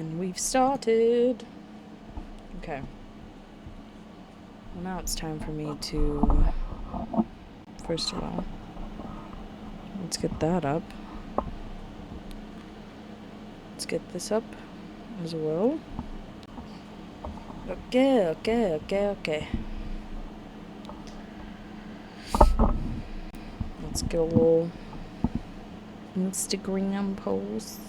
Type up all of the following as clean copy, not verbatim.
And we've started. Okay. Well, now it's time for me to... First of all, let's get that up. Let's get this up as well. Okay. Let's get a little Instagram post.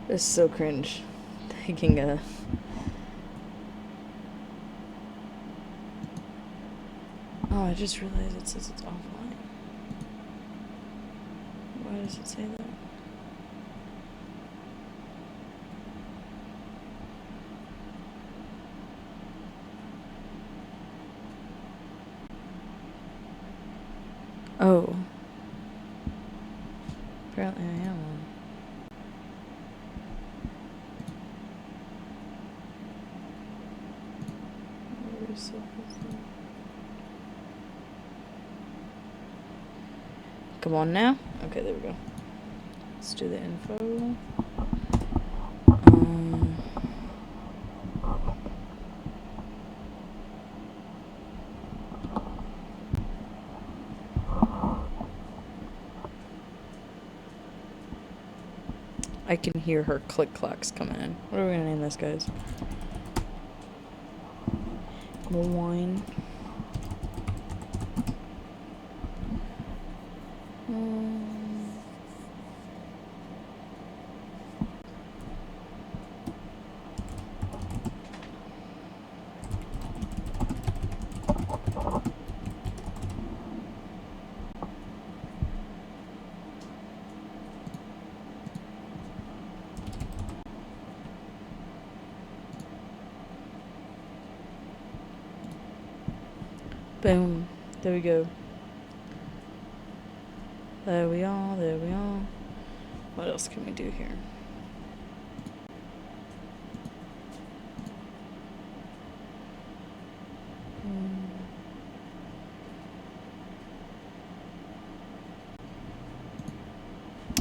This is so cringe. Taking a... Oh, I just realized it says it's offline. Why does it say that? Oh. Apparently I am on. Come on now. Okay, there we go. Let's do the info. I can hear her click-clacks coming in. What are we gonna name this, guys? More wine. Boom. There we go. There we are. What else can we do here?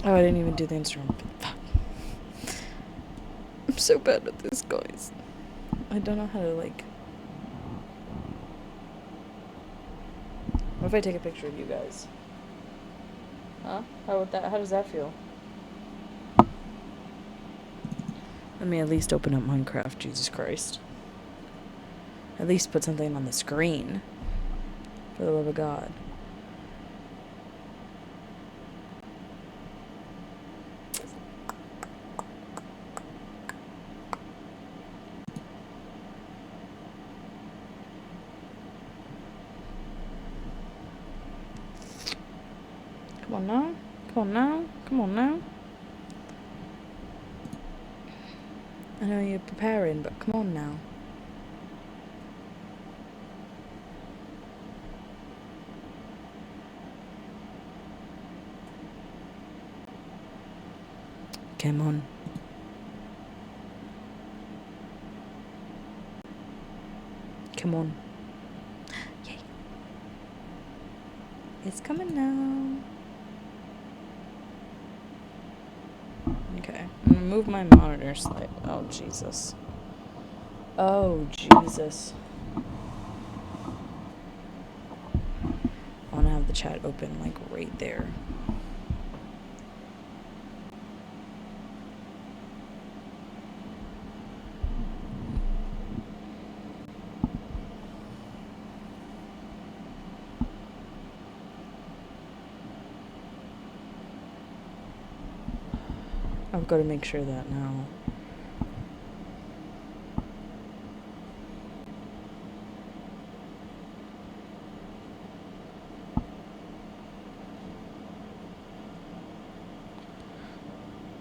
Oh, I didn't even do the instrument. I'm so bad at this, guys. I don't know how to, like... What if I take a picture of you guys? Huh? How does that feel? Let me at least open up Minecraft, Jesus Christ. At least put something on the screen. For the love of God. Come on now. I know you're preparing, but come on now. Come on. Come on. Yay. It's coming now. Okay. I'm gonna move my monitor slightly. Oh, Jesus. I wanna have the chat open, like, right there. I've got to make sure that now.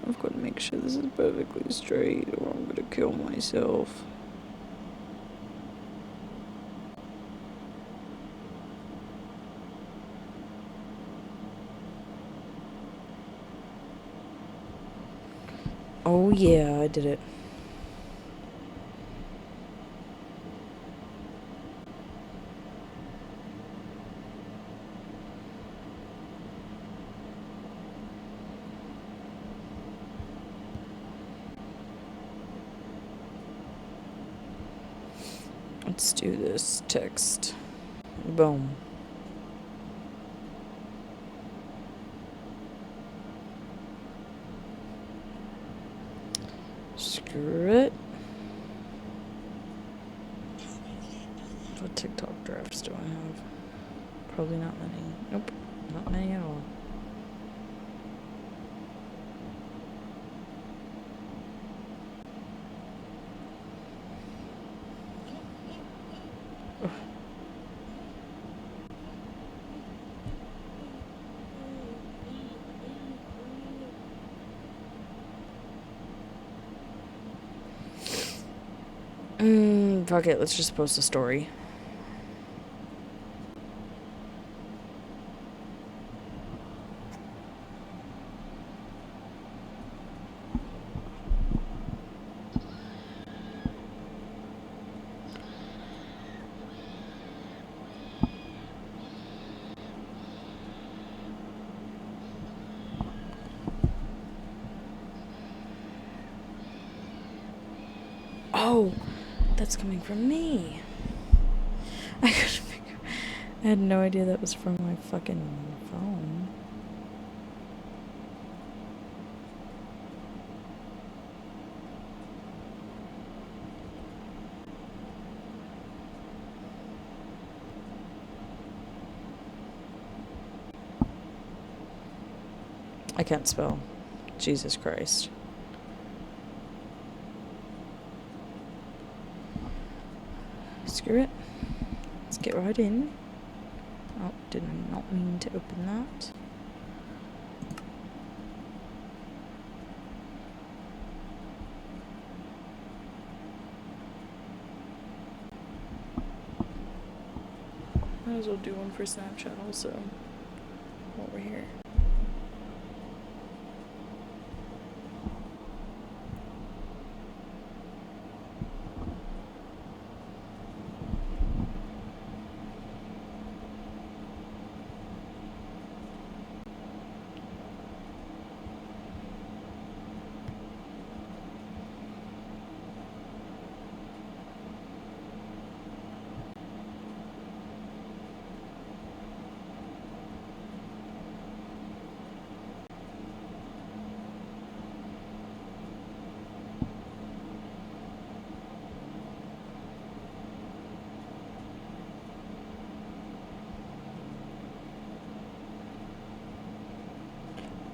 I've got to make sure this is perfectly straight or I'm going to kill myself. Oh yeah, I did it. Let's do this text. Boom. Screw it. What TikTok drafts do I have? Probably not many. Nope, not many at all. Fuck it, let's just post a story. Oh, that's coming from me. I couldn't figure. I had no idea that was from my fucking phone. I can't spell. Jesus Christ. Screw it. Let's get right in. Oh, did not mean to open that. Might as well do one for Snapchat also, while we're here.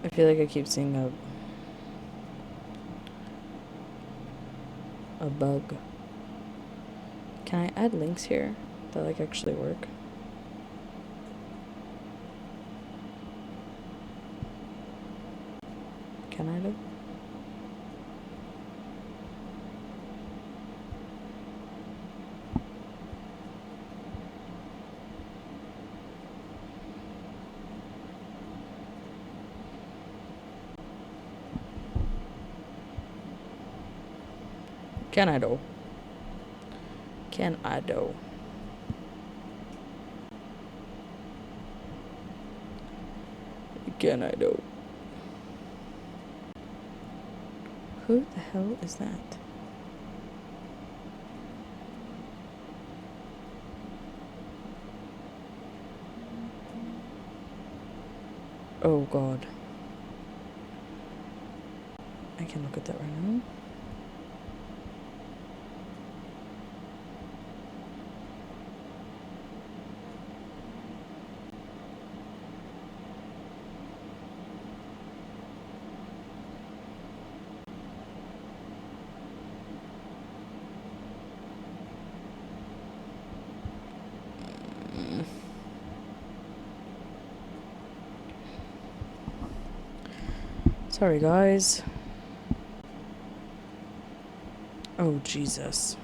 I feel like I keep seeing a bug. Can I add links here that like actually work? Can I do? Can I do? Can I do? Can I do? Who the hell is that? Oh god. I can look at that right now. Sorry, guys. Oh, Jesus.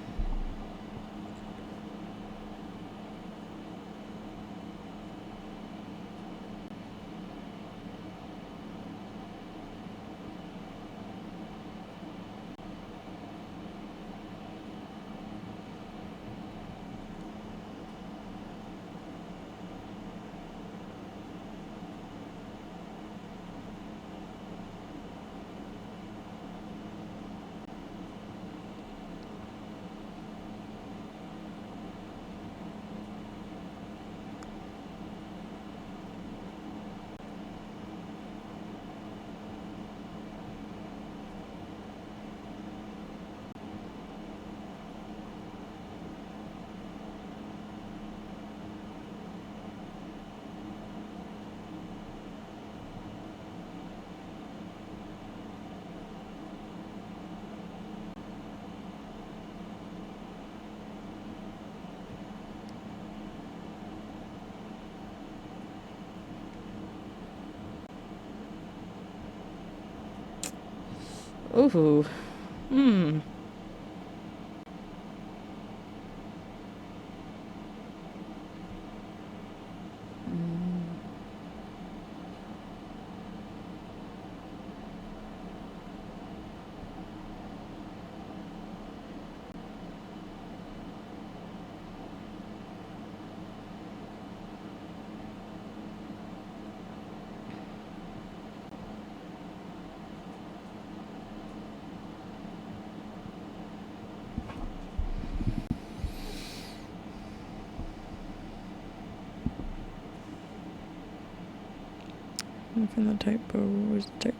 Ooh. Hmm. I'm from the typo. Where's the typo?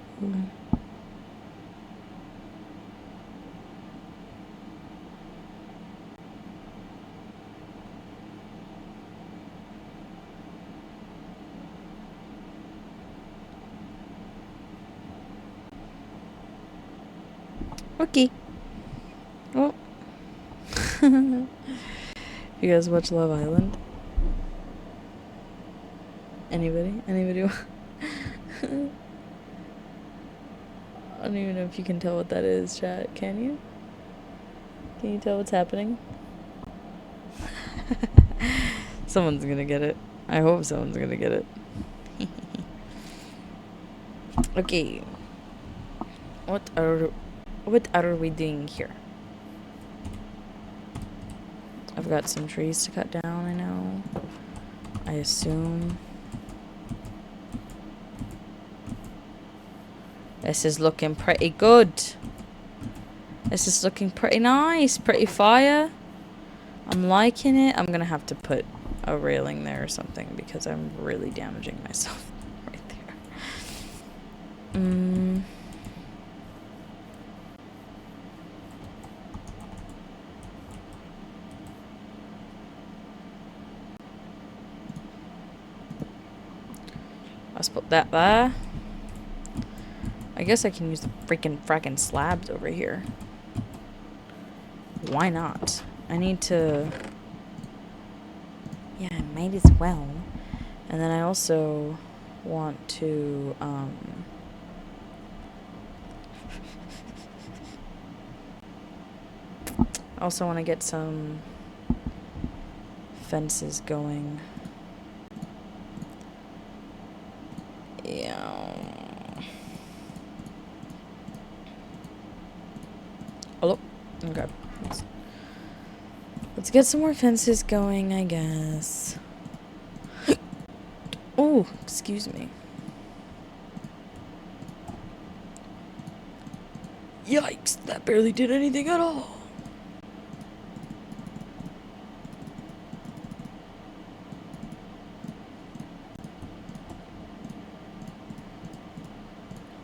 Okay. Oh. You guys watch Love Island? Anybody? Anybody? I don't even know if you can tell what that is, chat. Can you? Can you tell what's happening? Someone's gonna get it. I hope someone's gonna get it. Okay. What are we doing here? I've got some trees to cut down, I know. I assume. This is looking pretty good. This is looking pretty nice. Pretty fire. I'm liking it. I'm gonna have to put a railing there or something because I'm really damaging myself right there. Let's put that there. I guess I can use the fracking slabs over here. Why not? I need to... Yeah, I might as well. And then I also want to, I also want to get some fences going. Yeah. Hello? Okay. Let's get some more fences going, I guess. Oh, excuse me. Yikes, that barely did anything at all.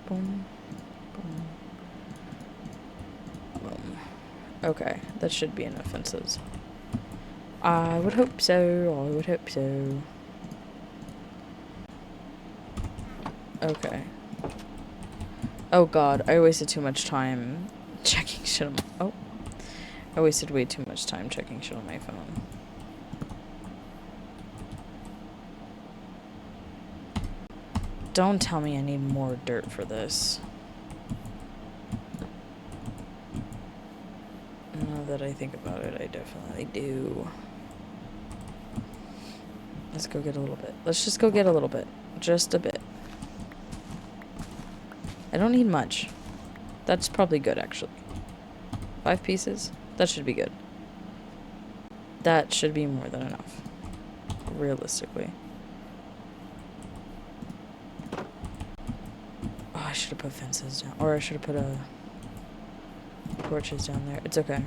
Boom, boom, boom. Okay, that should be enough fences. I would hope so, I would hope so. Okay. Oh god, I wasted too much time checking shit on my... Oh. I wasted way too much time checking shit on my phone. Don't tell me I need more dirt for this. Now that I think about it, I definitely do. Let's go get a little bit. Let's just go get a little bit. Just a bit. I don't need much. That's probably good, actually. 5 pieces? That should be good. That should be more than enough. Realistically. Oh, I should have put fences down. Or I should have put torches down there. It's okay.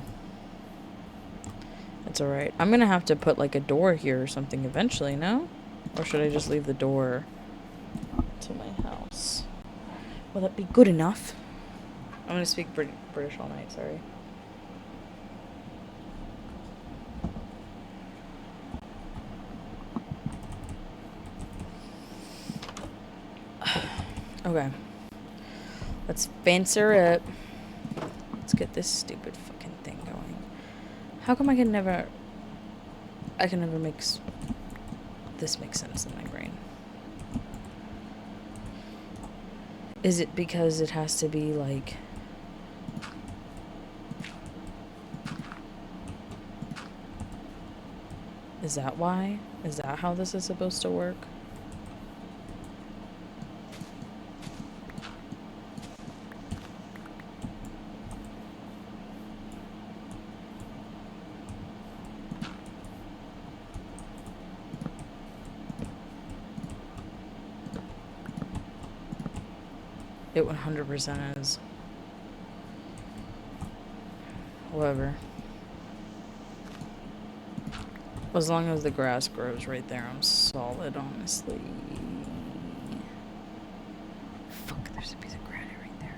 It's alright. I'm gonna have to put like a door here or something eventually, no? Or should I just leave the door to my house? Will that be good enough? I'm gonna speak British all night, sorry. Okay. Let's fence her up. Let's get this stupid fucking thing going. How come I can never make this make sense in my brain? Is it because it has to be like Is that why? Is that how this is supposed to work? It 100% is. However, as long as the grass grows right there, I'm solid, honestly. Fuck, there's a piece of granite right there.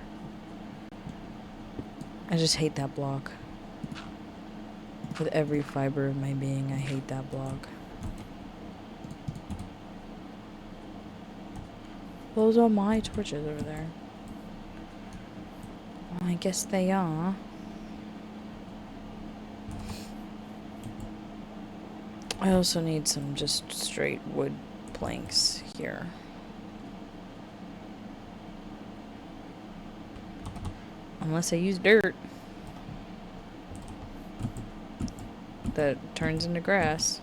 I just hate that block. With every fiber of my being, I hate that block. Those are my torches over there. Well, I guess they are. I also need some just straight wood planks here. Unless I use dirt. That turns into grass.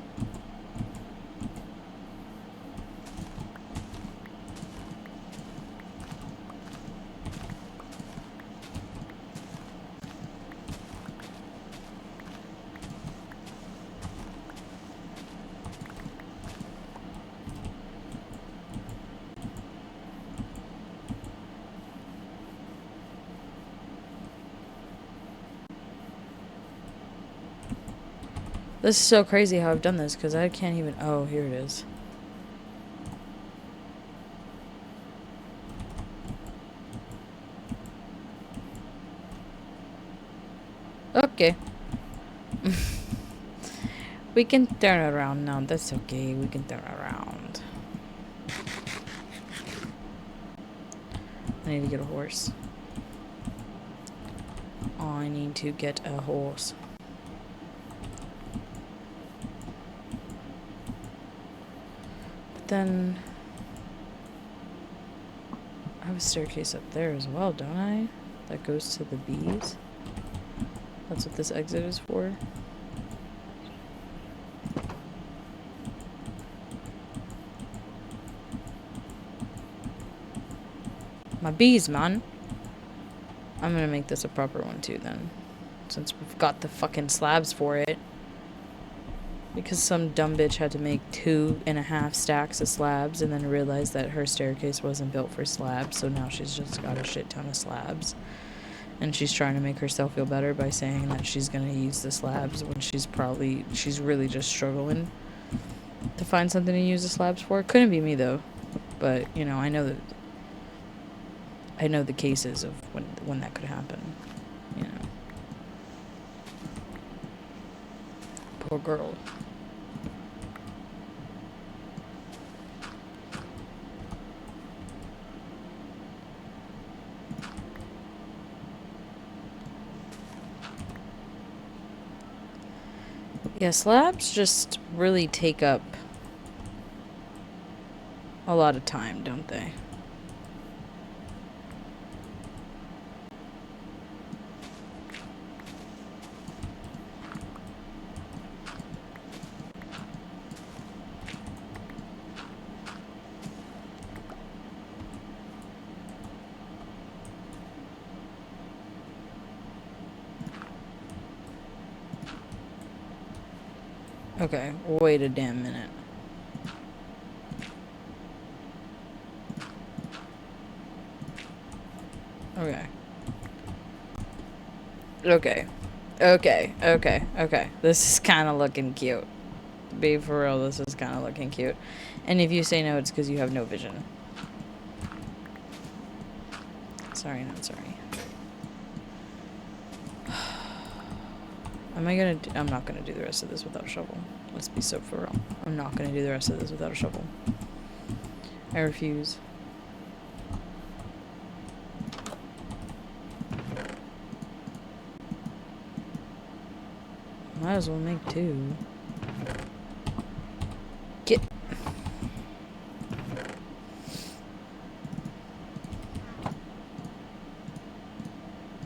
This is so crazy how I've done this, because I can't even... Oh, here it is. Okay. We can turn around now. That's okay. We can turn around. I need to get a horse. I need to get a horse. But then... I have a staircase up there as well, don't I? That goes to the bees. That's what this exit is for. My bees, man. I'm gonna make this a proper one too then. Since we've got the fucking slabs for it. Because some dumb bitch had to make 2.5 stacks of slabs and then realized that her staircase wasn't built for slabs, so now she's just got a shit ton of slabs. And she's trying to make herself feel better by saying that she's gonna use the slabs when she's really just struggling to find something to use the slabs for. Couldn't be me though. But, you know, I know the cases of when that could happen. You know. Poor girl. Yeah, slabs just really take up a lot of time, don't they? Okay, wait a damn minute. Okay. Okay. Okay, okay, okay. This is kind of looking cute. Be for real, this is kind of looking cute. And if you say no, it's because you have no vision. Sorry, not sorry. I'm not gonna do the rest of this without a shovel. Let's be so for real. I'm not gonna do the rest of this without a shovel. I refuse. Might as well make 2. Get.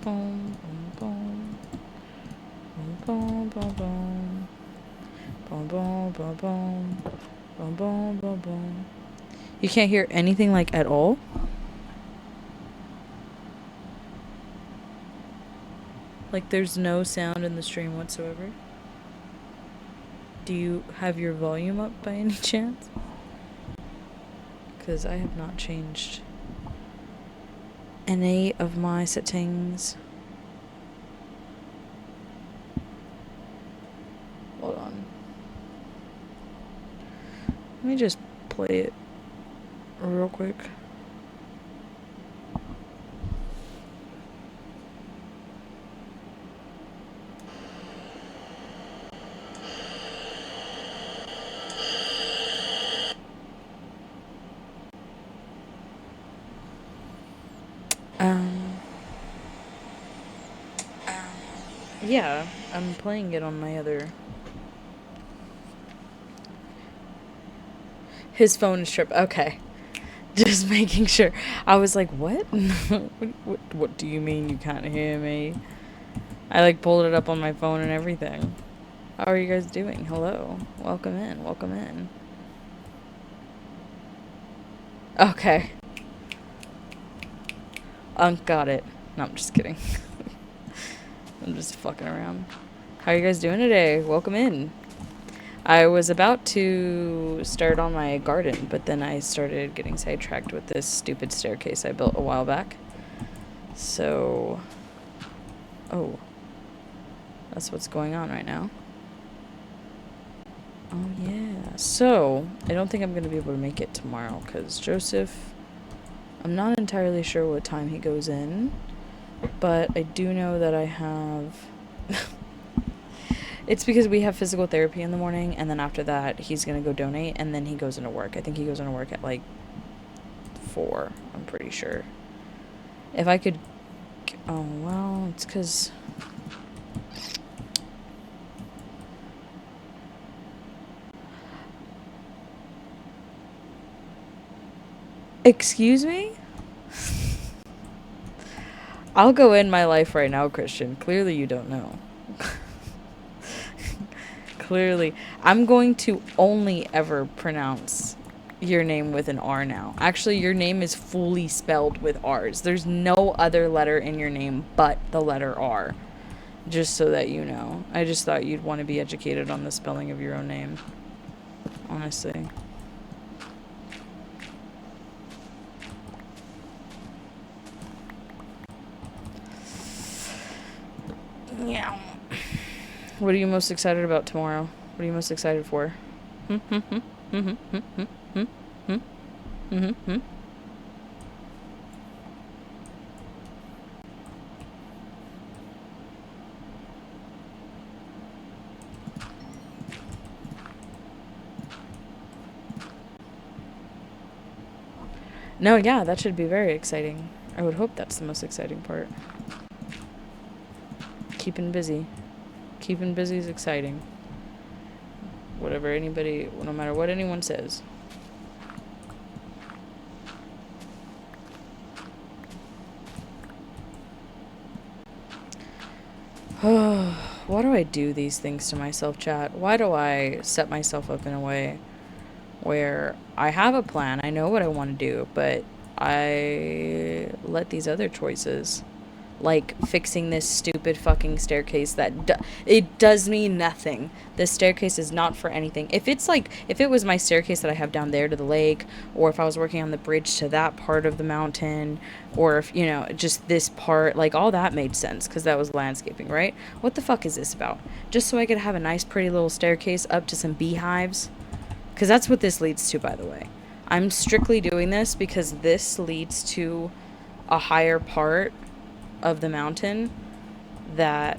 Boom, boom, boom. Boom, boom, boom, boom. Boom, boom, boom, boom. Boom, boom, boom, boom. You can't hear anything, like, at all? Like, there's no sound in the stream whatsoever? Do you have your volume up by any chance? Because I have not changed any of my settings. Hold on. Let me just play it real quick. Yeah, I'm playing it on my other. His phone is tripped. Okay. Just making sure. I was like, what? What do you mean you can't hear me? I like pulled it up on my phone and everything. How are you guys doing? Hello. Welcome in. Welcome in. Okay. Got it. No, I'm just kidding. I'm just fucking around. How are you guys doing today? Welcome in. I was about to start on my garden, but then I started getting sidetracked with this stupid staircase I built a while back. So... Oh. That's what's going on right now. Oh, yeah. So, I don't think I'm going to be able to make it tomorrow, because Joseph... I'm not entirely sure what time he goes in, but I do know that I have... It's because we have physical therapy in the morning, and then after that, he's going to go donate, and then he goes into work. I think he goes into work at, like, 4, I'm pretty sure. If I could... Oh, well, it's because... Excuse me? I'll go in my life right now, Christian. Clearly you don't know. Clearly. I'm going to only ever pronounce your name with an R now. Actually, your name is fully spelled with R's. There's no other letter in your name but the letter R. Just so that you know. I just thought you'd want to be educated on the spelling of your own name. Honestly. Yeah. What are you most excited about tomorrow? What are you most excited for? No, yeah, that should be very exciting. I would hope that's the most exciting part. Keeping busy. Keeping busy is exciting. Whatever anybody, no matter what anyone says. Why do I do these things to myself, chat? Why do I set myself up in a way where I have a plan, I know what I want to do, but I let these other choices, like fixing this stupid fucking staircase that it does me nothing. This staircase is not for anything. If it's like, if it was my staircase that I have down there to the lake, or if I was working on the bridge to that part of the mountain, or if, you know, just this part, like all that made sense because that was landscaping, right? What the fuck is this about? Just so I could have a nice pretty little staircase up to some beehives? Because that's what this leads to, by the way. I'm strictly doing this because this leads to a higher part of the mountain that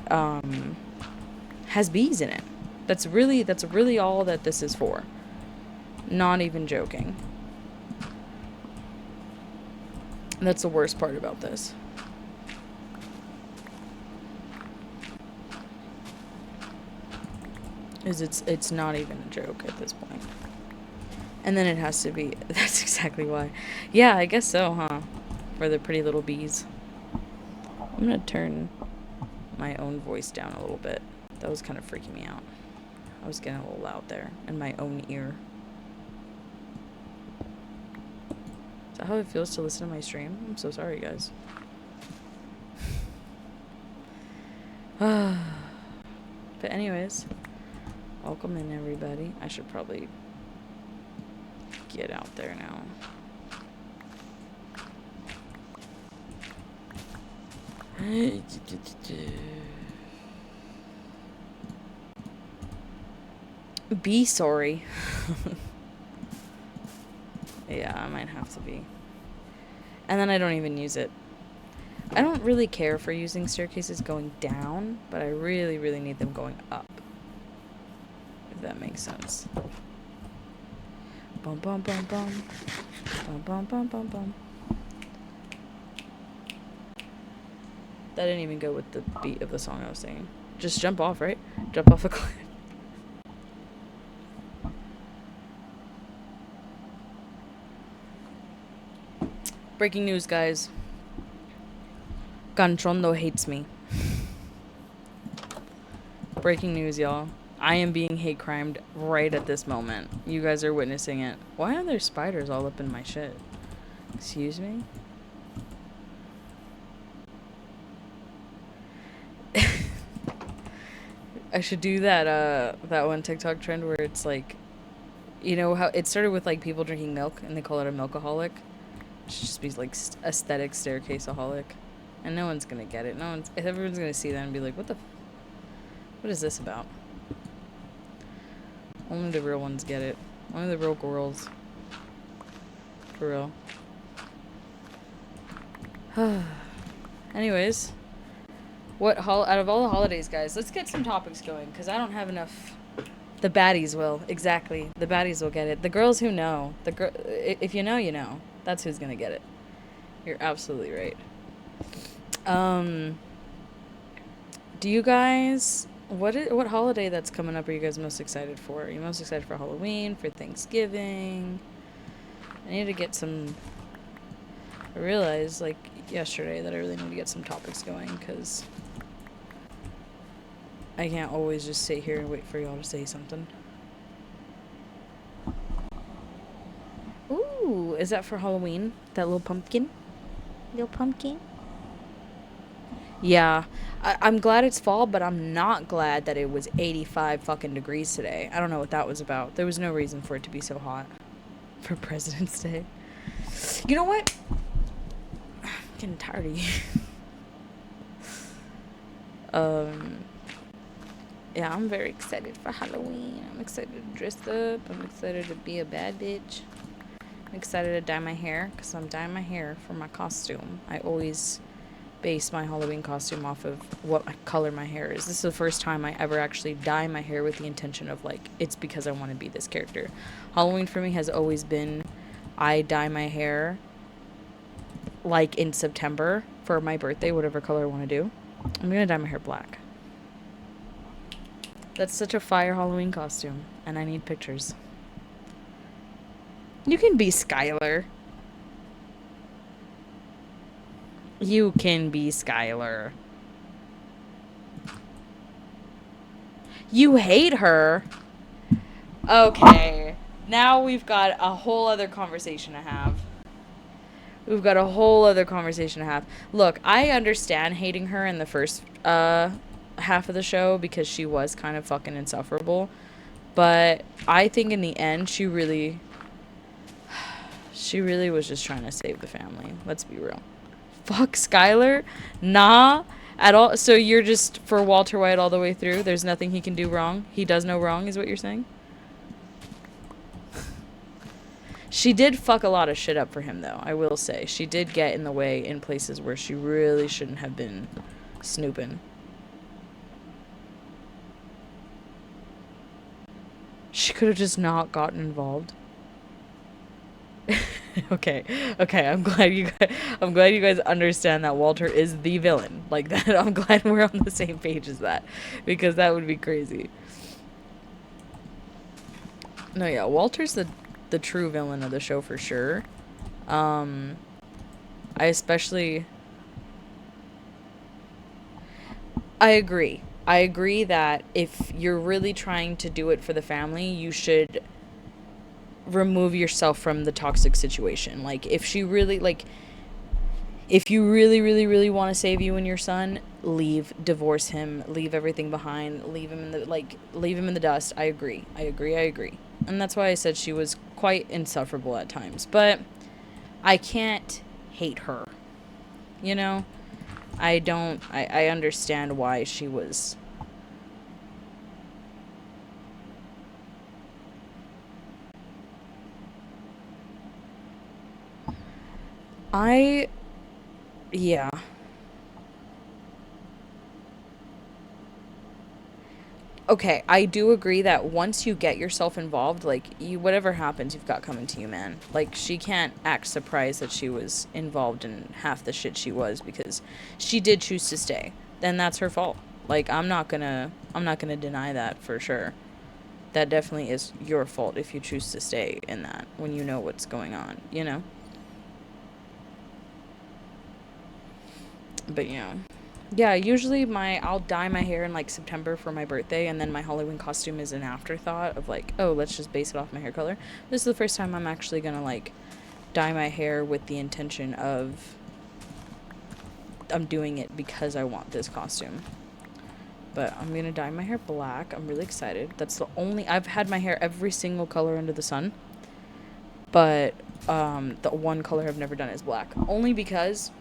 has bees in it. That's really all that this is for. Not even joking. That's the worst part about this. Is it's not even a joke at this point. And then it has to be, that's exactly why. Yeah, I guess so, huh? For the pretty little bees. I'm gonna turn my own voice down a little bit. That was kind of freaking me out. I was getting a little loud there in my own ear. Is that how it feels to listen to my stream? I'm so sorry, guys. But anyways, welcome in, everybody. I should probably get out there now. Be sorry. Yeah, I might have to be. And then I don't even use it. I don't really care for using staircases going down, but I really, really need them going up. If that makes sense. Bum bum bum bum. Bum bum bum bum bum. That didn't even go with the beat of the song I was singing. Just jump off, right? Jump off a cliff. Breaking news, guys. Ganchondo hates me. Breaking news, y'all. I am being hate crimed right at this moment. You guys are witnessing it. Why are there spiders all up in my shit? Excuse me? I should do that one TikTok trend where it's like, you know how it started with like people drinking milk and they call it a milkaholic. It should just be like aesthetic staircaseaholic, and no one's gonna get it. Everyone's gonna see that and be like, what is this about? Only the real ones get it. Only the real girls. For real. Anyways. Out of all the holidays, guys, let's get some topics going, because I don't have enough. The baddies will. Exactly. The baddies will get it. The girls who know. If you know, you know. That's who's gonna get it. You're absolutely right. Do you guys... What holiday that's coming up are you guys most excited for? Are you most excited for Halloween? For Thanksgiving? I need to get some... I realized, like, yesterday that I really need to get some topics going, because... I can't always just sit here and wait for y'all to say something. Ooh, is that for Halloween? That little pumpkin? Little pumpkin? Yeah. I'm glad it's fall, but I'm not glad that it was 85 fucking degrees today. I don't know what that was about. There was no reason for it to be so hot. For President's Day. You know what? I'm getting tired of you. Yeah, I'm very excited for Halloween. I'm excited to dress up. I'm excited to be a bad bitch. I'm excited to dye my hair, because I'm dyeing my hair for my costume. I always base my Halloween costume off of what color my hair is. This is the first time I ever actually dye my hair with the intention of, like, it's because I want to be this character. Halloween for me has always been, I dye my hair, like, in September for my birthday, whatever color I want to do. I'm going to dye my hair black. That's such a fire Halloween costume, and I need pictures. You can be Skylar. You can be Skylar. You hate her? Okay. Now we've got a whole other conversation to have. Look, I understand hating her in the first half of the show because she was kind of fucking insufferable. But I think in the end, she really was just trying to save the family. Let's be real. Fuck Skylar? Nah. At all? So you're just for Walter White all the way through? There's nothing he can do wrong? He does no wrong is what you're saying? She did fuck a lot of shit up for him, though, I will say. She did get in the way in places where she really shouldn't have been snooping. She could have just not gotten involved. Okay, I'm glad you guys understand that Walter is the villain. Like that, I'm glad we're on the same page as that, because that would be crazy. No, yeah, Walter's the true villain of the show for sure. I agree. I agree that if you're really trying to do it for the family, you should remove yourself from the toxic situation. Like, if she really, like, if you really, really, really want to save you and your son, leave, divorce him, leave everything behind, leave him in the, like, leave him in the dust. I agree. I agree. I agree. And that's why I said she was quite insufferable at times. But I can't hate her. You know? I don't, I understand why she was. I, yeah. Okay, I do agree that once you get yourself involved, like, you, whatever happens, you've got coming to you, man. Like, she can't act surprised that she was involved in half the shit she was, because she did choose to stay. Then that's her fault. Like, I'm not gonna deny that for sure. That definitely is your fault if you choose to stay in that when you know what's going on, you know? But yeah. Yeah, usually I'll dye my hair in like September for my birthday, and then my Halloween costume is an afterthought of like, oh, let's just base it off my hair color. This is the first time I'm actually gonna like dye my hair with the intention of I'm doing it because I want this costume. But I'm gonna dye my hair black. I'm really excited. That's the only, I've had my hair every single color under the sun, but the one color I've never done is black. Only because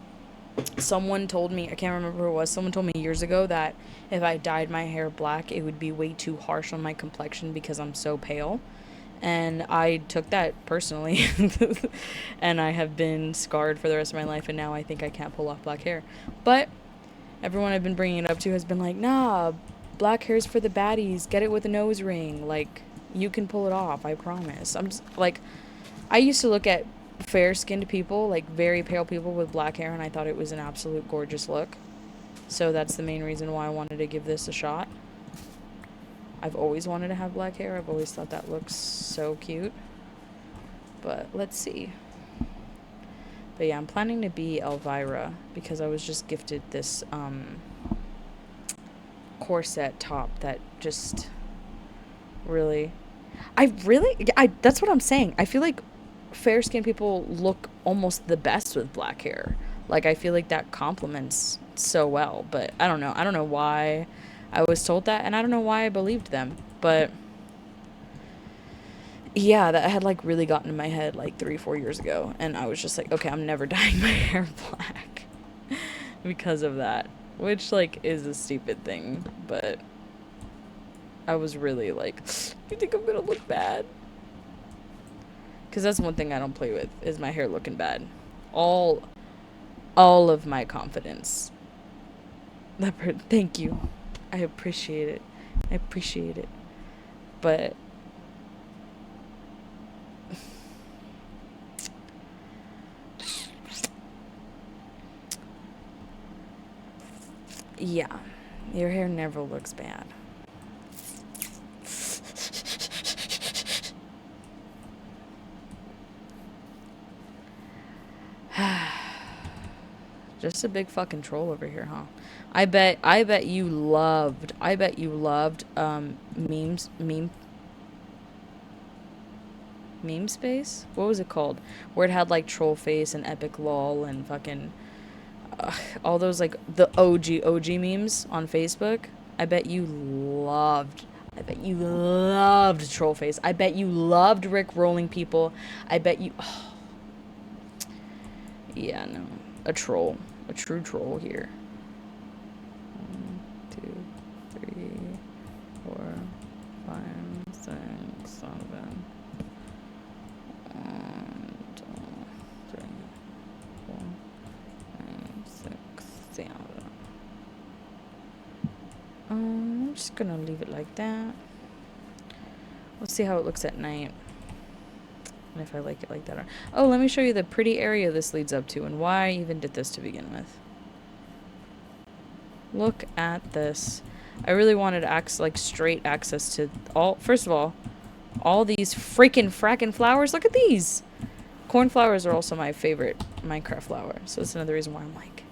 someone told me, I can't remember who it was, someone told me years ago that if I dyed my hair black, it would be way too harsh on my complexion because I'm so pale. And I took that personally. And I have been scarred for the rest of my life, and now I think I can't pull off black hair. But everyone I've been bringing it up to has been like, nah, black hair's for the baddies. Get it with a nose ring. Like, you can pull it off, I promise. I'm just, like, I used to look at fair-skinned people, like very pale people with black hair, and I thought it was an absolute gorgeous look. So that's the main reason why I wanted to give this a shot. I've always wanted to have black hair. I've always thought that looks so cute. But let's see. But yeah, I'm planning to be Elvira because I was just gifted this corset top that just really, that's what I'm saying. I feel like fair skinned people look almost the best with black hair. Like, I feel like that complements so well, but I don't know. I don't know why I was told that, and I don't know why I believed them. But yeah, that had like really gotten in my head like 3, 4 years ago, and I was just like, okay, I'm never dyeing my hair black because of that, which like is a stupid thing, but I was really like, you think I'm gonna look bad? Because that's one thing I don't play with, is my hair looking bad. All of my confidence. Leopard, thank you. I appreciate it. I appreciate it. But yeah, your hair never looks bad. Just a big fucking troll over here, huh? I bet you loved meme space? What was it called? Where it had like troll face and epic lol and fucking all those like the OG memes on Facebook. I bet you loved I bet you loved Trollface. I bet you loved Rick rolling people. I bet you. Oh, yeah, no. A troll. A true troll here. 1, 2, 3, 4, 5, 6, 7. 1, 2, 3, 4, 5, 6, 7. I'm just gonna leave it like that. Let's see how it looks at night. And if I like it like that. Or, oh, let me show you the pretty area this leads up to and why I even did this to begin with. Look at this. I really wanted like straight access to first of all these freaking frackin' flowers. Look at these. Cornflowers are also my favorite Minecraft flower. So that's another reason why I'm like,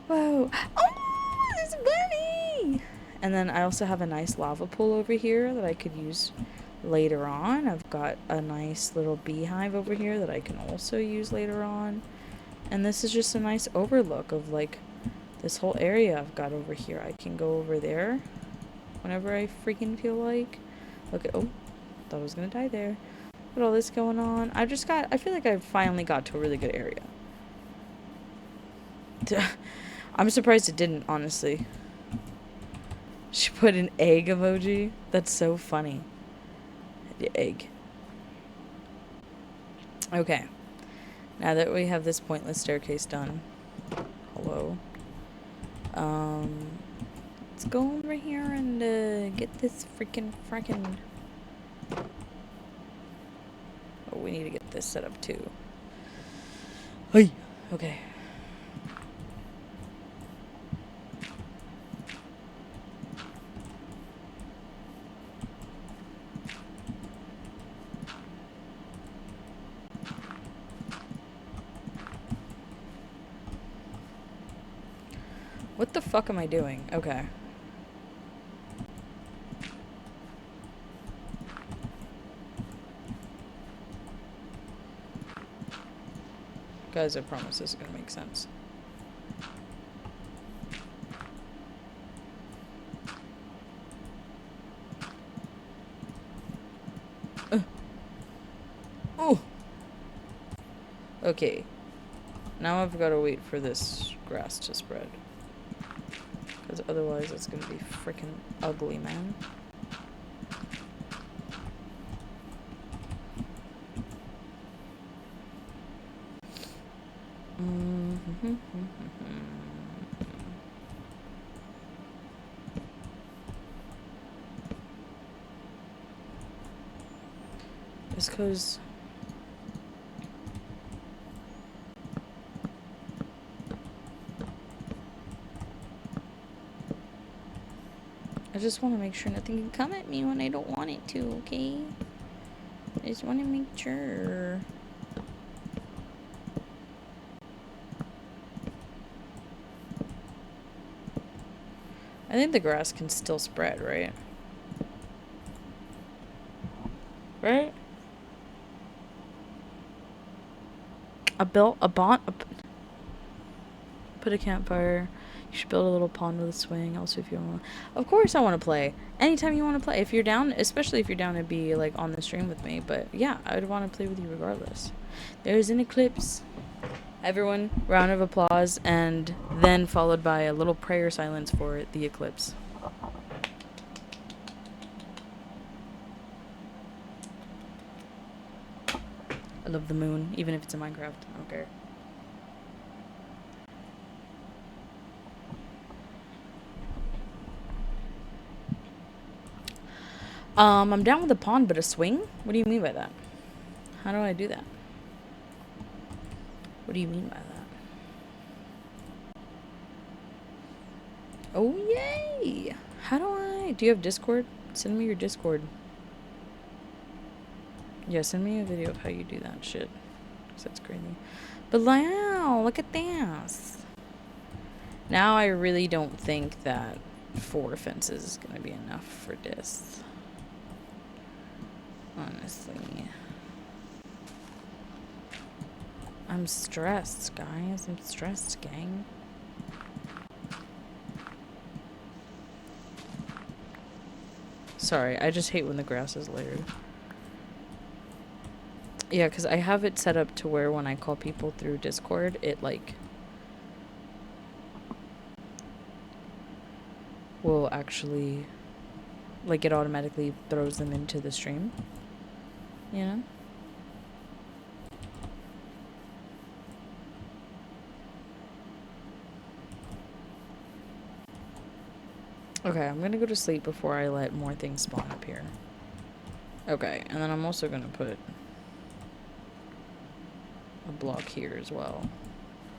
whoa. Oh, there's a bunny. And then I also have a nice lava pool over here that I could use later on. I've got a nice little beehive over here that I can also use later on. And this is just a nice overlook of like this whole area I've got over here. I can go over there whenever I freaking feel like. Look at, oh, thought I was gonna die there. Look at all this going on. I feel like I finally got to a really good area. I'm surprised it didn't, honestly. She put an egg emoji. That's so funny. The egg. Okay. Now that we have this pointless staircase done. Hello. Let's go over here and get this freaking. Oh, we need to get this set up too. Hey. Okay. What the fuck am I doing? Okay. Guys, I promise this is gonna make sense. Oh! Okay. Now I've got to wait for this grass to spread. Because otherwise it's gonna be freaking ugly, man. Just because I just want to make sure nothing can come at me when I don't want it to, okay? I just want to make sure. I think the grass can still spread, right? Right? Put a campfire. You should build a little pond with a swing. Also, if you want, of course, I want to play. Anytime you want to play, if you're down, especially if you're down to be like on the stream with me. But yeah, I would want to play with you regardless. There's an eclipse. Everyone, round of applause, and then followed by a little prayer silence for the eclipse. I love the moon, even if it's in Minecraft. I don't care. I'm down with a pond, but a swing? What do you mean by that? How do I do that? What do you mean by that? Oh, yay! How do I... Do you have Discord? Send me your Discord. Yeah, send me a video of how you do that shit. Because that's crazy. But wow, look at this. Now I really don't think that 4 fences is going to be enough for this. Honestly. I'm stressed, guys. I'm stressed, gang. Sorry, I just hate when the grass is layered. Yeah, because I have it set up to where when I call people through Discord, it, like, will actually, like, it automatically throws them into the stream. You know? Okay, I'm gonna go to sleep before I let more things spawn up here. Okay, and then I'm also gonna put a block here as well.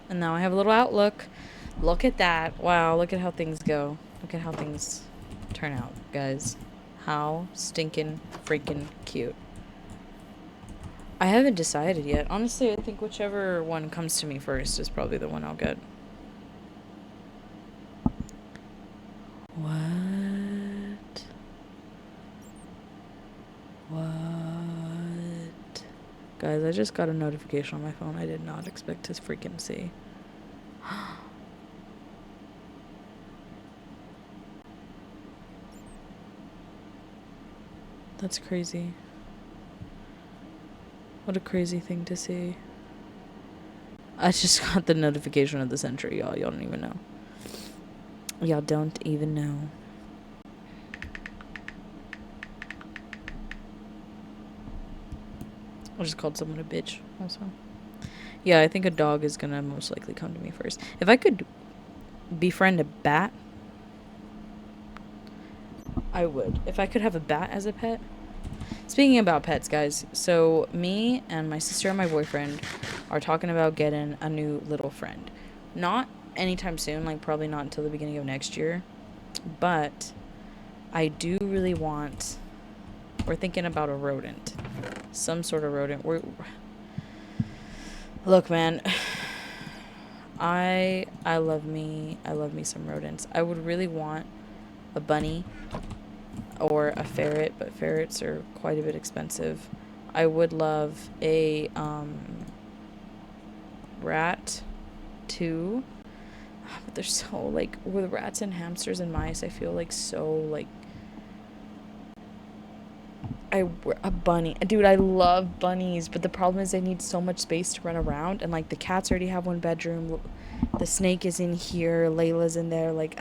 And now I have a little outlook. Look at that. Wow, look at how things go. Look at how things turn out, guys. How stinking freaking cute. I haven't decided yet. Honestly, I think whichever one comes to me first is probably the one I'll get. What? What? Guys, I just got a notification on my phone I did not expect to freaking see. That's crazy. What a crazy thing to see. I just got the notification of the century, y'all. Y'all don't even know. Y'all don't even know. I just called someone a bitch also. Yeah, I think a dog is gonna most likely come to me first. If I could befriend a bat, I would. If I could have a bat as a pet. Speaking about pets, guys, so me and my sister and my boyfriend are talking about getting a new little friend. Not anytime soon, like probably not until the beginning of next year. But I do really want... We're thinking about a rodent. Some sort of rodent. Look, man. I love me some rodents. I would really want a bunny or a ferret, but ferrets are quite a bit expensive. I would love a rat too. But they're so like, with rats and hamsters and mice, I feel like so like a bunny. Dude, I love bunnies, but the problem is they need so much space to run around, and like the cats already have one bedroom. The snake is in here, Layla's in there, like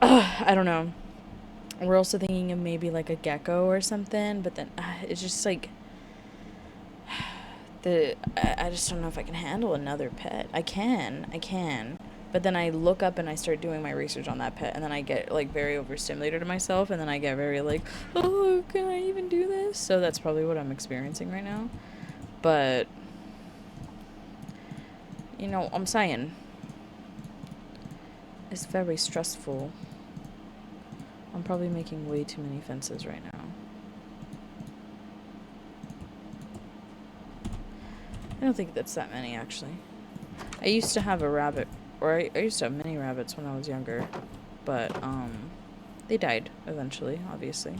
I don't know. We're also thinking of maybe like a gecko or something, but then it's just like I just don't know if I can handle another pet. I can. But then I look up and I start doing my research on that pet, and then I get like very overstimulated to myself, and then I get very like, oh, can I even do this? So that's probably what I'm experiencing right now. But you know, I'm saying it's very stressful. I'm probably making way too many fences right now. I don't think that's that many, actually. I used to have a rabbit, or I used to have many rabbits when I was younger, but they died eventually, obviously,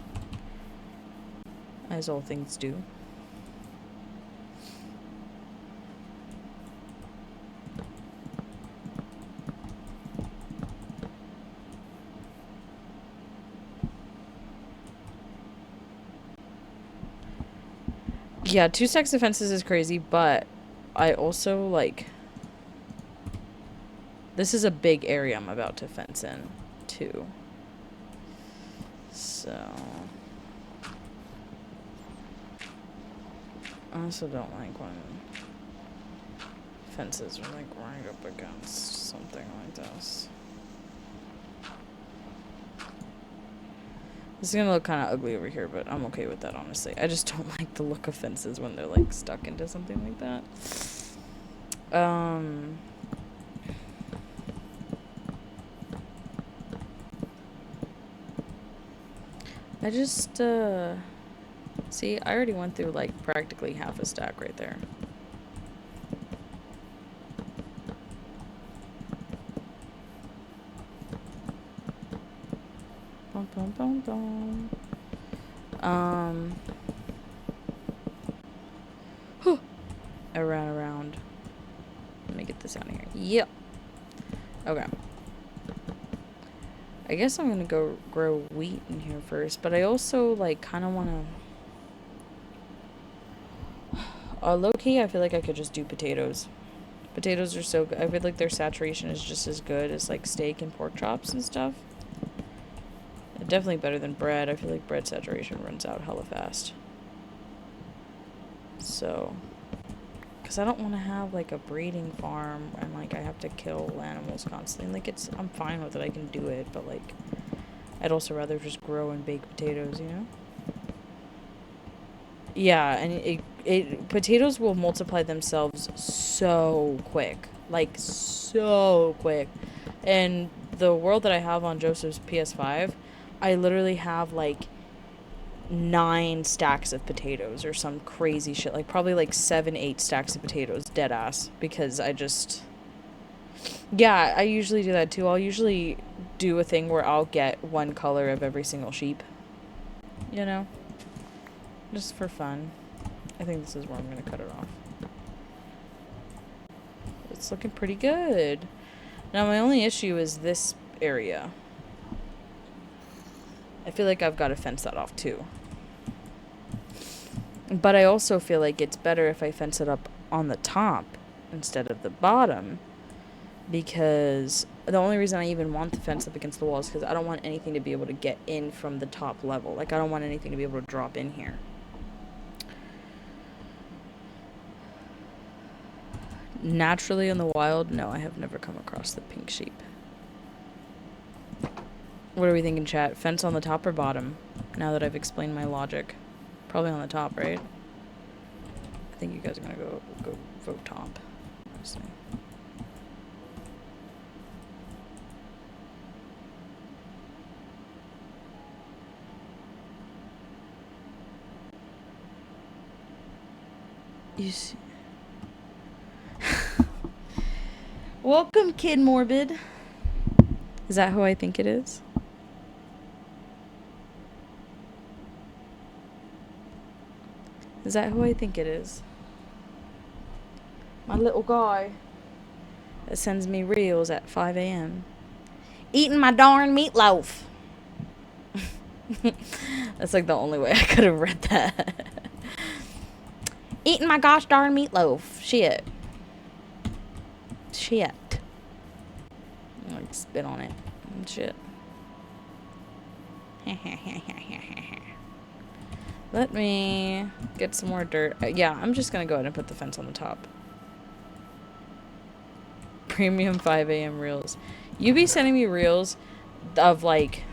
as all things do. Yeah, 2 stacks of fences is crazy, but I also, like... This is a big area I'm about to fence in, too. So... I also don't like when fences are, like, right up against something like this. This is gonna look kind of ugly over here, but I'm okay with that, honestly. I just don't like the look of fences when they're, like, stuck into something like that. I just, see, I already went through, like, practically half a stack right there. Bum, bum, bum, bum. I ran around. Let me get this out of here. Yep. Okay. I guess I'm gonna go grow wheat in here first, but I also, like, kind of want to... low-key, I feel like I could just do potatoes. Potatoes are so good. I feel like their saturation is just as good as, like, steak and pork chops and stuff. Definitely better than bread. I feel like bread saturation runs out hella fast. So... Because I don't want to have, like, a breeding farm and, like, I have to kill animals constantly. Like, it's... I'm fine with it. I can do it, but, like... I'd also rather just grow and bake potatoes, you know? Yeah, and potatoes will multiply themselves so quick. Like, so quick. And the world that I have on Joseph's PS5, I literally have, like, 9 stacks of potatoes or some crazy shit. Like, probably, like, 7, 8 stacks of potatoes, dead ass. Because I just... Yeah, I usually do that, too. I'll usually do a thing where I'll get one color of every single sheep. You know? Just for fun. I think this is where I'm going to cut it off. It's looking pretty good. Now, my only issue is this area. I feel like I've got to fence that off, too. But I also feel like it's better if I fence it up on the top instead of the bottom. Because the only reason I even want the fence up against the wall is because I don't want anything to be able to get in from the top level. Like, I don't want anything to be able to drop in here. Naturally in the wild, no, I have never come across the pink sheep. What are we thinking, chat? Fence on the top or bottom? Now that I've explained my logic. Probably on the top, right? I think you guys are gonna go vote top. Honestly. You see. Welcome, Kid Morbid. Is that who I think it is? Is that who I think it is? My little guy that sends me reels at 5 a.m. Eating my darn meatloaf. That's like the only way I could have read that. Eating my gosh darn meatloaf. Shit. Shit. Like spit on it. And shit. Let me get some more dirt. Yeah, I'm just gonna go ahead and put the fence on the top. Premium 5 a.m. reels. You be sending me reels of like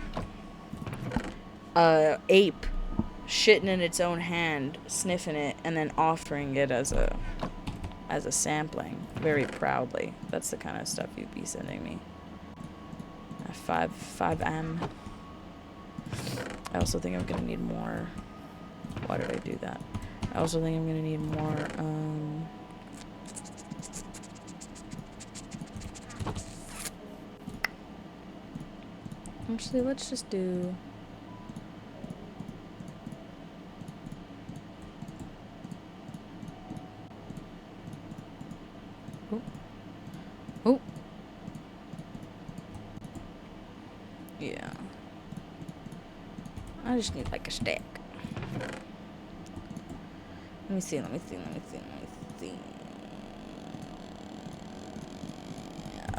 ape shitting in its own hand, sniffing it, and then offering it as a sampling very proudly. That's the kind of stuff you'd be sending me. 5M. I also think I'm gonna need more. Why did I do that? I also think I'm gonna need more actually, let's just do oh. Yeah. I just need like a stack. Let me see. Yeah,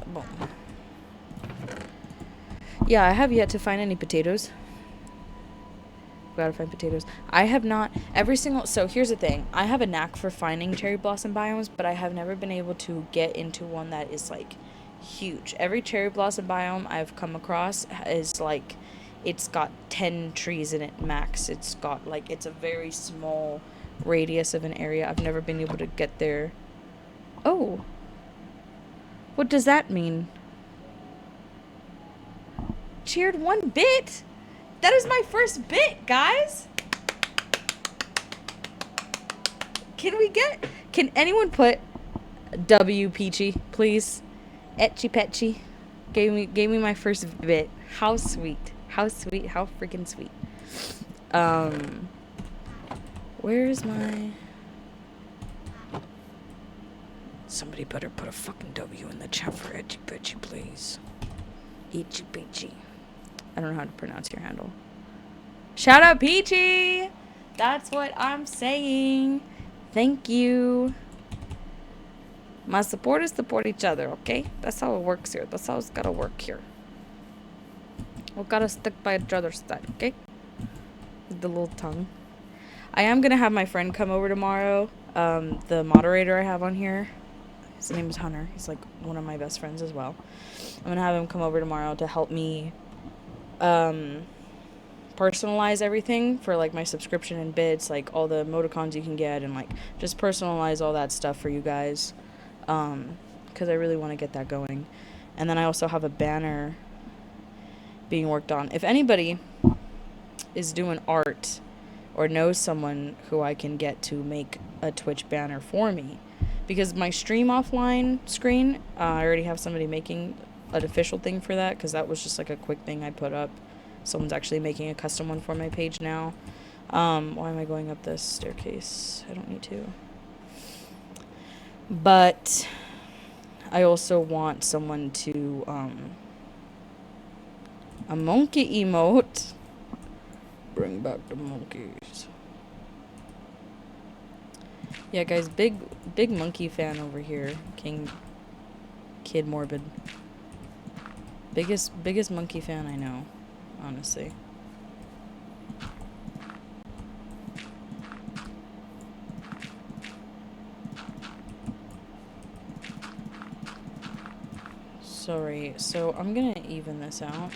boom. Yeah, I have yet to find any potatoes. Gotta find potatoes. I have not so here's the thing. I have a knack for finding cherry blossom biomes, but I have never been able to get into one that is like huge. Every cherry blossom biome I've come across is like, it's got 10 trees in it max. It's got like, it's a very small radius of an area. I've never been able to get there. Oh. What does that mean? Cheered 1 bit? That is my first bit, guys. Can anyone put W Peachy, please? Etchy Petchy gave me my first bit. How sweet. How sweet. How freaking sweet. Where is my... Somebody better put a fucking W in the chat for Etchy Petchy, please. Etchy Peachy. I don't know how to pronounce your handle. Shout out Peachy! That's what I'm saying. Thank you. My supporters support each other, okay? That's how it works here. That's how it's gotta work here. We gotta stick by each other's side, okay? The little tongue. I am gonna have my friend come over tomorrow. The moderator I have on here. His name is Hunter. He's like one of my best friends as well. I'm gonna have him come over tomorrow to help me personalize everything for like my subscription and bits, like all the emoticons you can get, and like just personalize all that stuff for you guys, because I really want to get that going. And then I also have a banner being worked on. If anybody is doing art or knows someone who I can get to make a Twitch banner for me, because my stream offline screen, I already have somebody making an official thing for that, because that was just like a quick thing I put up. Someone's actually making a custom one for my page now. Why am I going up this staircase? I don't need to. But I also want someone to, a monkey emote. Bring back the monkeys. Yeah, guys, big monkey fan over here. Kid Morbid. Biggest monkey fan I know, honestly. Sorry, so I'm gonna even this out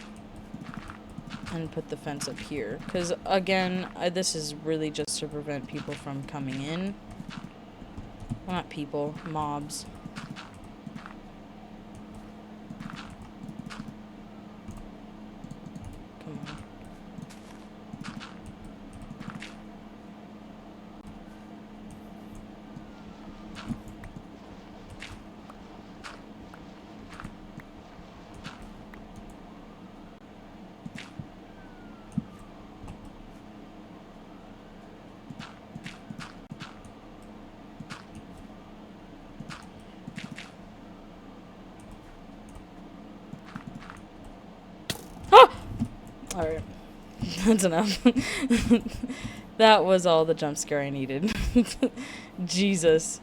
and put the fence up here, because again, this is really just to prevent people from coming in. Well, not people, mobs. Come on. Alright. That's enough. That was all the jump scare I needed. Jesus.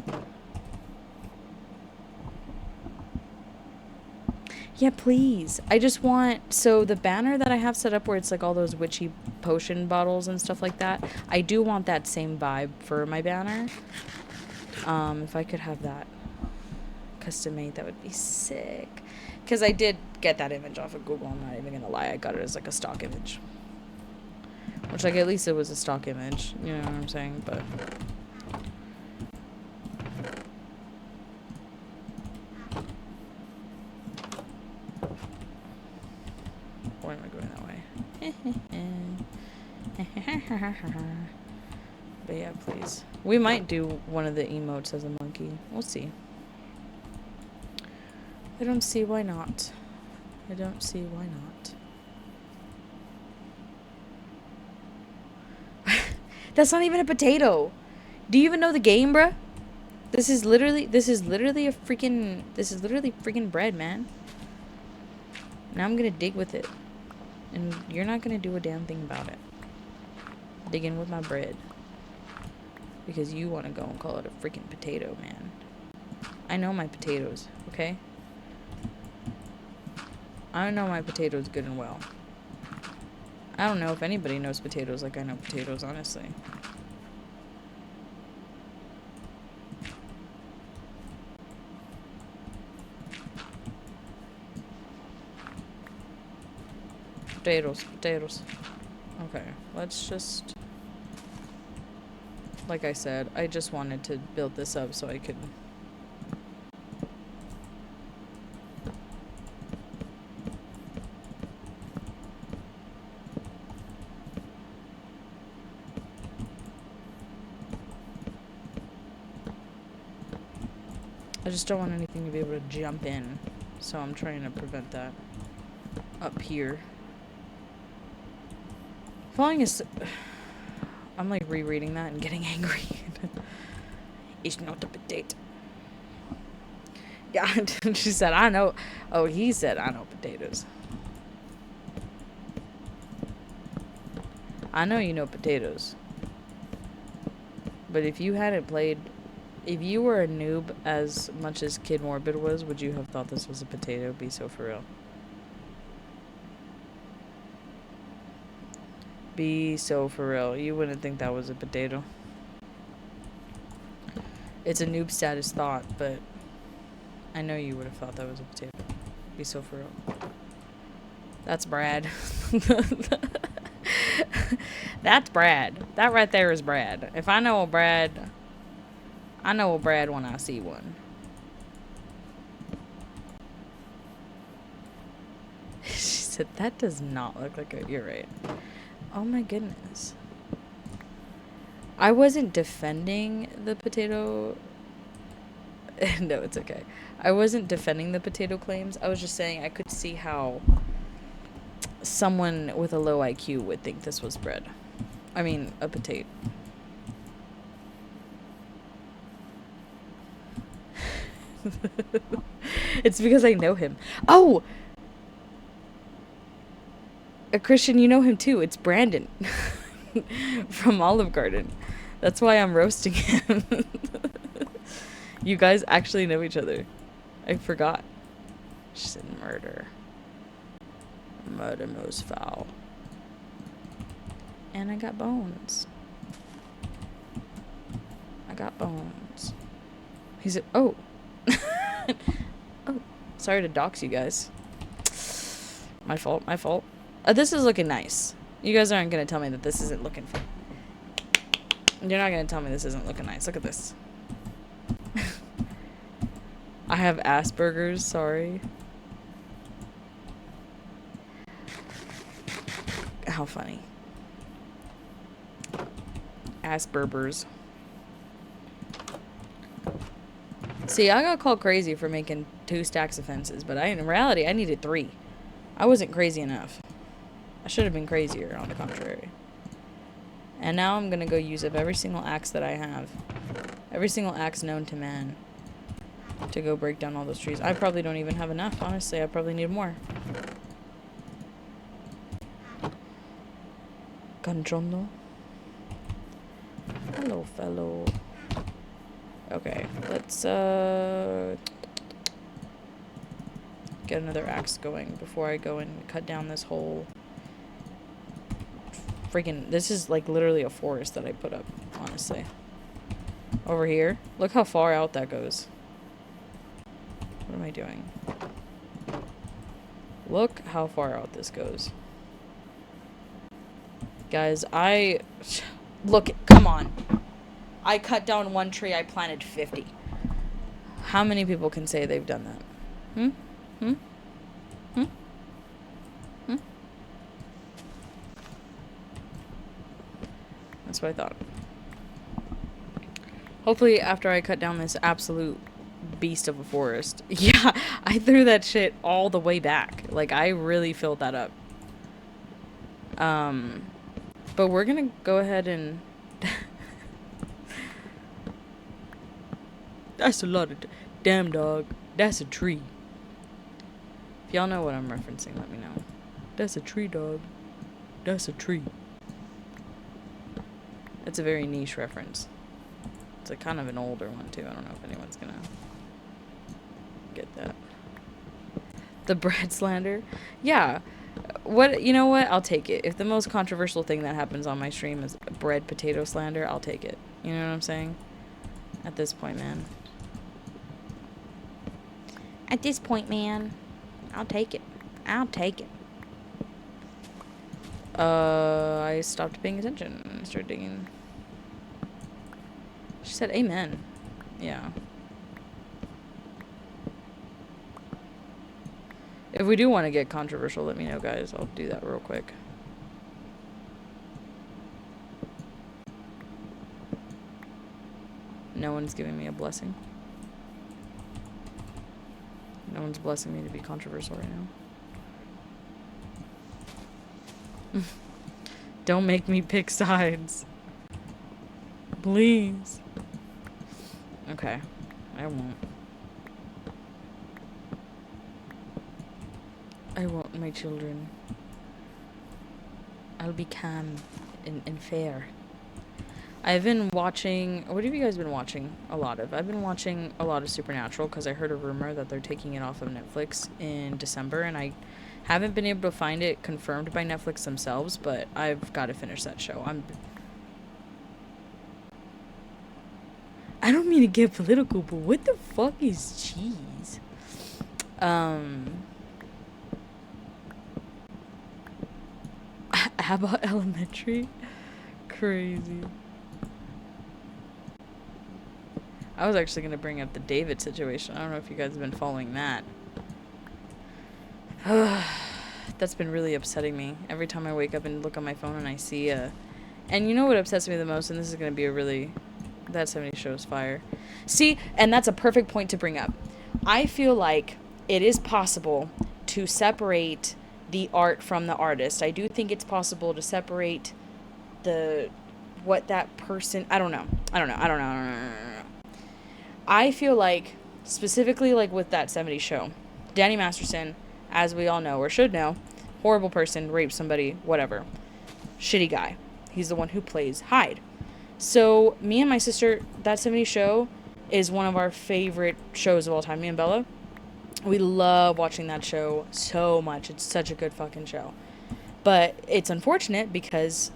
Yeah, please. I just want... So, the banner that I have set up where it's like all those witchy potion bottles and stuff like that, I do want that same vibe for my banner. If I could have that custom made, that would be sick. Because I did get that image off of Google, I'm not even gonna lie. I got it as like a stock image. Which, like, at least it was a stock image. You know what I'm saying? But... why am I going that way? But yeah, please. We might do one of the emotes as a monkey. We'll see. I don't see why not. I don't see why not. That's not even a potato. Do you even know the game, bruh? This is literally freaking bread, man. Now I'm gonna dig with it. And you're not gonna do a damn thing about it. Digging with my bread. Because you wanna go and call it a freaking potato, man. I know my potatoes, okay? I know my potatoes good and well. I don't know if anybody knows potatoes like I know potatoes, honestly. Potatoes. Okay, let's just... Like I said, I just wanted to build this up so I could... I just don't want anything to be able to jump in, so I'm trying to prevent that up here. Falling is... I'm like rereading that and getting angry. It's not a potato. Yeah, she said, I know. Oh, he said, I know potatoes. I know you know potatoes. But if you hadn't played... If you were a noob as much as Kid Morbid was, would you have thought this was a potato? Be so for real. Be so for real. You wouldn't think that was a potato. It's a noob status thought, but I know you would have thought that was a potato. Be so for real. That's Brad. That's Brad. That right there is Brad. If I know a Brad, I know a Brad when I see one. She said, that does not look like a... You're right. Oh my goodness. I wasn't defending the potato... No, it's okay. I wasn't defending the potato claims. I was just saying I could see how someone with a low IQ would think this was bread. I mean, a potato. It's because I know him. Oh! A Christian, you know him too. It's Brandon. From Olive Garden. That's why I'm roasting him. You guys actually know each other. I forgot. She said murder. Murder most foul. And I got bones. I got bones. He said, oh. Oh. Sorry to dox you guys. My fault, my fault. This is looking nice. You guys aren't going to tell me that this isn't looking fun. You're not going to tell me this isn't looking nice. Look at this. I have Asperger's, sorry. How funny. Asperger's. See, I got called crazy for making 2 stacks of fences, but in reality, I needed 3. I wasn't crazy enough. I should have been crazier, on the contrary. And now I'm gonna go use up every single axe that I have. Every single axe known to man. To go break down all those trees. I probably don't even have enough, honestly. I probably need more. Controno. Hello, fellow. Okay, let's get another axe going before I go and cut down this whole freaking, this is like literally a forest that I put up, honestly. Over here, look how far out that goes. What am I doing? Look how far out this goes. Guys, look, come on. I cut down 1 tree, I planted 50. How many people can say they've done that? Hmm? Hmm? Hmm? Hmm? That's what I thought. Hopefully after I cut down this absolute beast of a forest. Yeah, I threw that shit all the way back. Like, I really filled that up. But we're gonna go ahead and... That's a lot of... Damn, dog. That's a tree. If y'all know what I'm referencing, let me know. That's a tree, dog. That's a tree. It's a very niche reference. It's a kind of an older one, too. I don't know if anyone's gonna get that. The bread slander? Yeah. What, you know what? I'll take it. If the most controversial thing that happens on my stream is bread potato slander, I'll take it. You know what I'm saying? At this point, man. At this point, man. I'll take it. I'll take it. I stopped paying attention. I started digging. She said amen. Yeah. If we do want to get controversial, let me know, guys. I'll do that real quick. No one's giving me a blessing. No one's blessing me to be controversial right now. Don't make me pick sides. Please. Okay. I won't. I won't, my children. I'll be calm and fair. I've been watching... What have you guys been watching a lot of? I've been watching a lot of Supernatural because I heard a rumor that they're taking it off of Netflix in December, and I haven't been able to find it confirmed by Netflix themselves, but I've got to finish that show. I don't mean to get political, but what the fuck is cheese? Abbott Elementary? Crazy. I was actually going to bring up the David situation. I don't know if you guys have been following that. That's been really upsetting me. Every time I wake up and look on my phone and I see and you know what upsets me the most? And this is going to be a really... That 70 Shows fire. See, and that's a perfect point to bring up. I feel like it is possible to separate the art from the artist. I do think it's possible to separate the what that person, I don't know. I feel like, specifically like with that 70s show, Danny Masterson, as we all know or should know, horrible person, raped somebody, whatever. Shitty guy. He's the one who plays Hyde. So me and my sister, that 70s show is one of our favorite shows of all time. Me and Bella, we love watching that show so much. It's such a good fucking show. But it's unfortunate because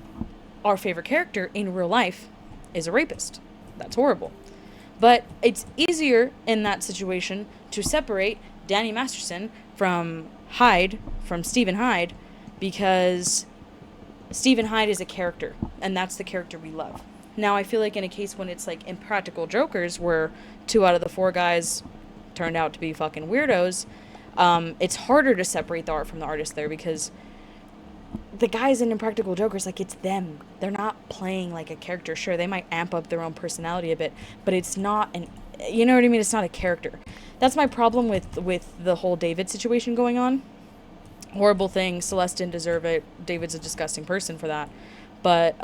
our favorite character in real life is a rapist. That's horrible. But it's easier in that situation to separate Danny Masterson from Hyde, from Stephen Hyde, because Stephen Hyde is a character, and that's the character we love. Now, I feel like in a case when it's like Impractical Jokers, where 2 out of the 4 guys turned out to be fucking weirdos, it's harder to separate the art from the artist there, because the guys in Impractical Jokers, like, it's them. They're not playing like a character. Sure, they might amp up their own personality a bit, but it's not an, you know what I mean? It's not a character. That's my problem with the whole David situation going on. Horrible thing. Celeste didn't deserve it. David's a disgusting person for that. But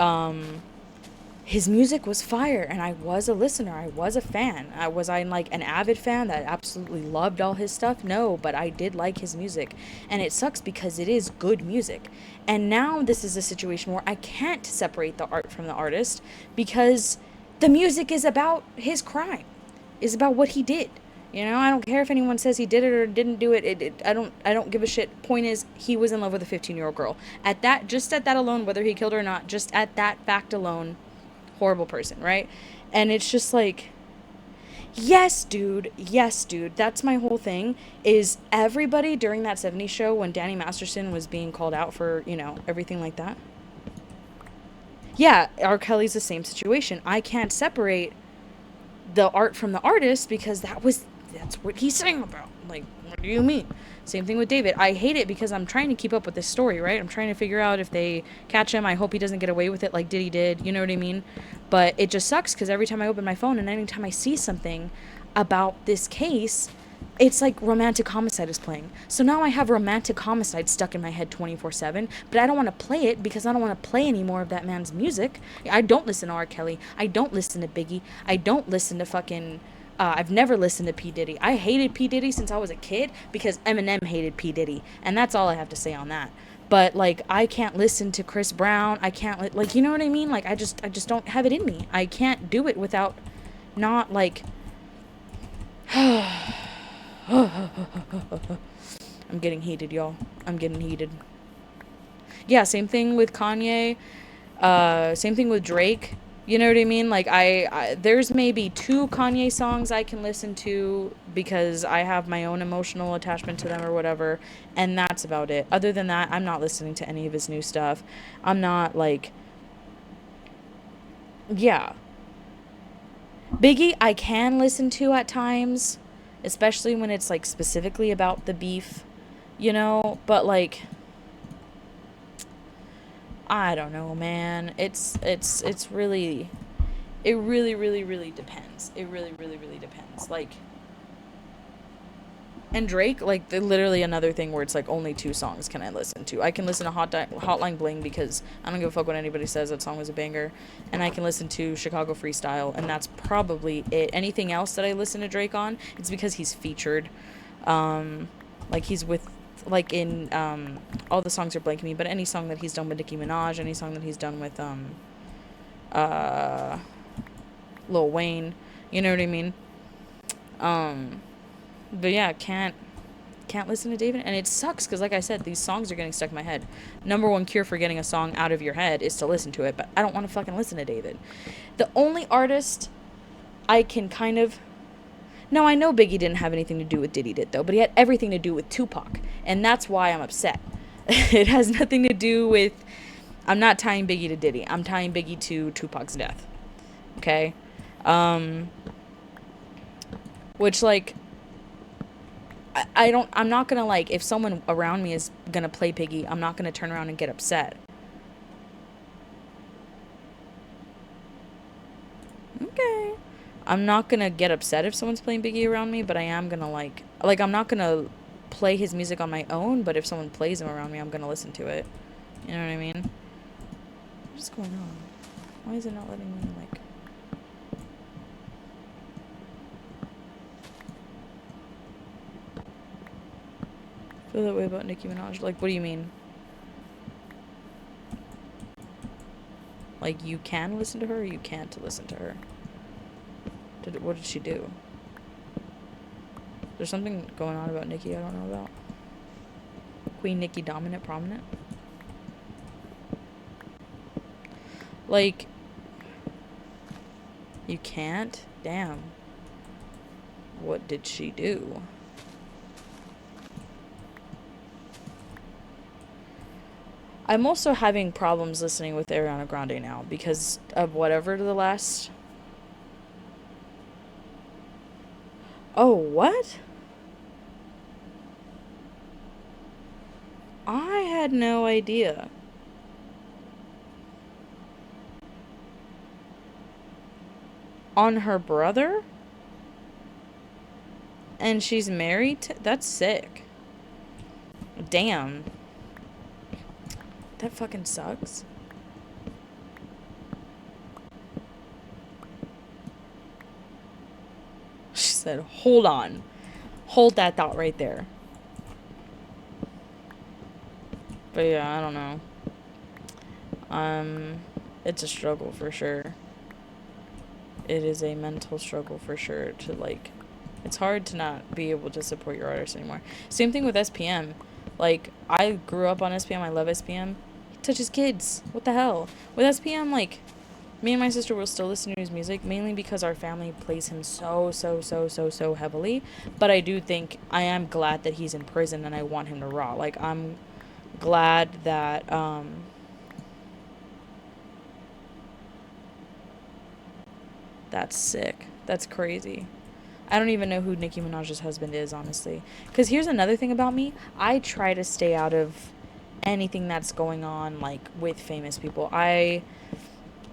his music was fire, and I was a listener. I was a fan. Was I like an avid fan that absolutely loved all his stuff? No, but I did like his music. And it sucks because it is good music. And now this is a situation where I can't separate the art from the artist because the music is about his crime. Is about what he did. You know, I don't care if anyone says he did it or didn't do it. I don't give a shit. Point is, he was in love with a 15-year-old girl. Just at that alone, whether he killed her or not, just at that fact alone, horrible person, right? And it's just like, yes, dude. That's my whole thing, is everybody during that 70s show when Danny Masterson was being called out for, you know, everything like that. Yeah, R. Kelly's the same situation. I can't separate the art from the artist because that's what he's saying about. Like, what do you mean? Same thing with David. I hate it because I'm trying to keep up with this story, right? I'm trying to figure out if they catch him. I hope he doesn't get away with it like Diddy did. You know what I mean? But it just sucks because every time I open my phone and anytime I see something about this case, it's like Romantic Homicide is playing. So now I have Romantic Homicide stuck in my head 24/7, but I don't want to play it because I don't want to play any more of that man's music. I don't listen to R. Kelly. I don't listen to Biggie. I don't listen to fucking... I've never listened to P. Diddy. I hated P. Diddy since I was a kid because Eminem hated P. Diddy. And that's all I have to say on that. But, like, I can't listen to Chris Brown. I can't, like, you know what I mean? Like, I just don't have it in me. I can't do it without not, like... I'm getting heated, y'all. I'm getting heated. Yeah, same thing with Kanye. Same thing with Drake. You know what I mean? Like, there's maybe 2 Kanye songs I can listen to because I have my own emotional attachment to them or whatever, and that's about it. Other than that, I'm not listening to any of his new stuff. I'm not, like... Yeah. Biggie, I can listen to at times, especially when it's, like, specifically about the beef, you know? But, like... I don't know, man. It really depends. It really depends. Like, and Drake, like, literally another thing where it's like only 2 songs can I listen to. I can listen to Hotline Bling because I don't give a fuck what anybody says. That song was a banger. And I can listen to Chicago Freestyle, and that's probably it. Anything else that I listen to Drake on, it's because he's featured. Like, he's with... Like, in, all the songs are blanking me, but any song that he's done with Nicki Minaj, any song that he's done with, Lil Wayne, you know what I mean? But yeah, can't listen to David, and it sucks, because like I said, these songs are getting stuck in my head. Number one cure for getting a song out of your head is to listen to it, but I don't want to fucking listen to David. The only artist I can kind of... Now, I know Biggie didn't have anything to do with Diddy did, though, but he had everything to do with Tupac, and that's why I'm upset. It has nothing to do with... I'm not tying Biggie to Diddy. I'm tying Biggie to Tupac's death. Okay? Which, like... I'm not gonna, like... If someone around me is gonna play Biggie, I'm not gonna turn around and get upset. Okay. I'm not gonna get upset if someone's playing Biggie around me, but I am gonna, like, I'm not gonna play his music on my own, but if someone plays him around me, I'm gonna listen to it. You know what I mean? What is going on? Why is it not letting me, like... feel that way about Nicki Minaj? Like, what do you mean? Like, you can listen to her or you can't listen to her? What did she do? There's something going on about Nicki I don't know about. Queen Nicki dominant, prominent? Like, you can't? Damn. What did she do? I'm also having problems listening with Ariana Grande now because of whatever the last... Oh, what? I had no idea. On her brother? And she's married to... That's sick. Damn. That fucking sucks. She said, hold on. Hold that thought right there. But yeah, I don't know. It's a struggle for sure. It is a mental struggle for sure to, like... It's hard to not be able to support your artist anymore. Same thing with SPM. Like, I grew up on SPM. I love SPM. He touches kids. What the hell? With SPM, like... Me and my sister will still listen to his music, mainly because our family plays him so heavily. But I do think, I am glad that he's in prison and I want him to rot. Like, I'm glad that, that's sick. That's crazy. I don't even know who Nicki Minaj's husband is, honestly. Because here's another thing about me. I try to stay out of anything that's going on, like, with famous people.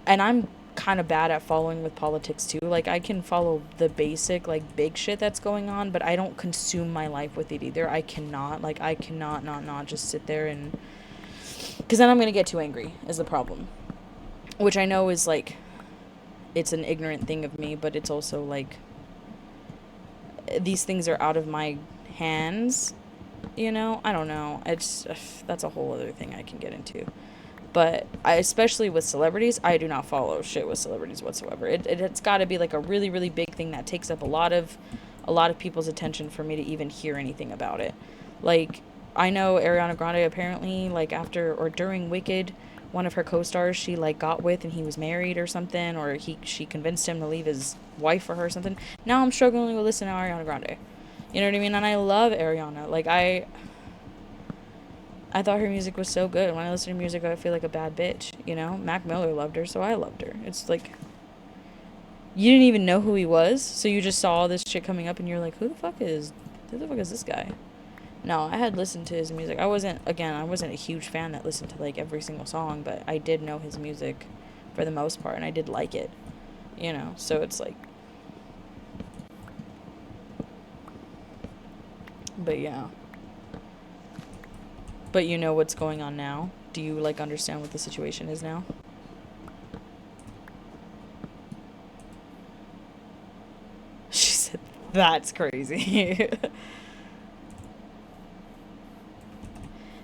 And I'm kind of bad at following with politics too. Like, I can follow the basic, like, big shit that's going on, but I don't consume my life with it either. I cannot not just sit there and... Because then I'm going to get too angry, is the problem. Which I know is, like, it's an ignorant thing of me, but it's also, like, these things are out of my hands, you know? I don't know. It's... that's a whole other thing I can get into. But especially with celebrities, I do not follow shit with celebrities whatsoever. It's got to be like a really, really big thing that takes up a lot of people's attention for me to even hear anything about it. Like, I know Ariana Grande apparently, like, after or during Wicked, one of her co-stars she, like, got with and he was married or something, or she convinced him to leave his wife for her or something. Now I'm struggling with listening to Ariana Grande. You know what I mean? And I love Ariana. Like, I thought her music was so good. When I listen to music, I feel like a bad bitch, you know? Mac Miller loved her, so I loved her. It's like, you didn't even know who he was, so you just saw all this shit coming up and you're like, who the fuck is this guy? No, I had listened to his music. I wasn't a huge fan that listened to, like, every single song, but I did know his music for the most part, and I did like it, you know? So it's like... But yeah. But you know what's going on now? Do you, like, understand what the situation is now? She said, that's crazy.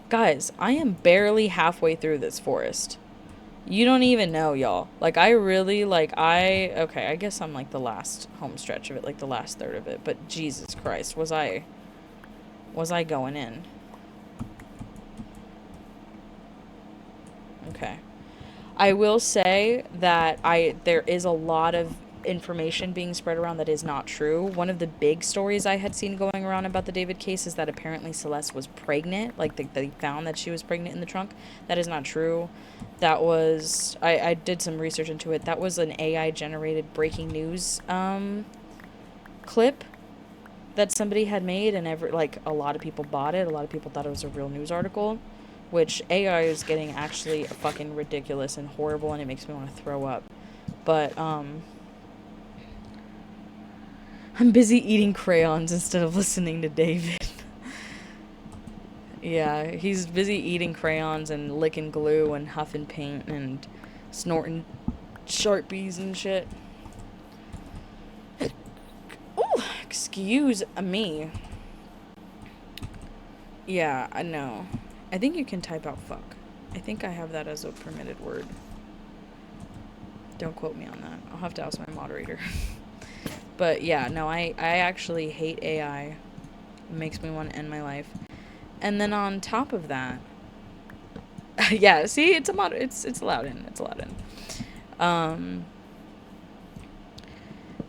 Guys, I am barely halfway through this forest. You don't even know, y'all. Like, I really, like, okay, I guess I'm, like, the last home stretch of it, like, the last third of it. But Jesus Christ, was I going in? Okay. I will say that there is a lot of information being spread around that is not true. One of the big stories I had seen going around about the David case is that apparently Celeste was pregnant. Like, they found that she was pregnant in the trunk. That is not true. That was... I did some research into it. That was an AI-generated breaking news clip that somebody had made, and a lot of people bought it. A lot of people thought it was a real news article. Which AI is getting actually fucking ridiculous and horrible, and it makes me want to throw up. But, I'm busy eating crayons instead of listening to David. Yeah, he's busy eating crayons and licking glue and huffing paint and snorting Sharpies and shit. Ooh, excuse me. Yeah, I know. I think you can type out fuck. I think I have that as a permitted word. Don't quote me on that. I'll have to ask my moderator. But yeah, no, I actually hate AI. It makes me want to end my life. And then on top of that, yeah, see, it's allowed in. It's allowed in.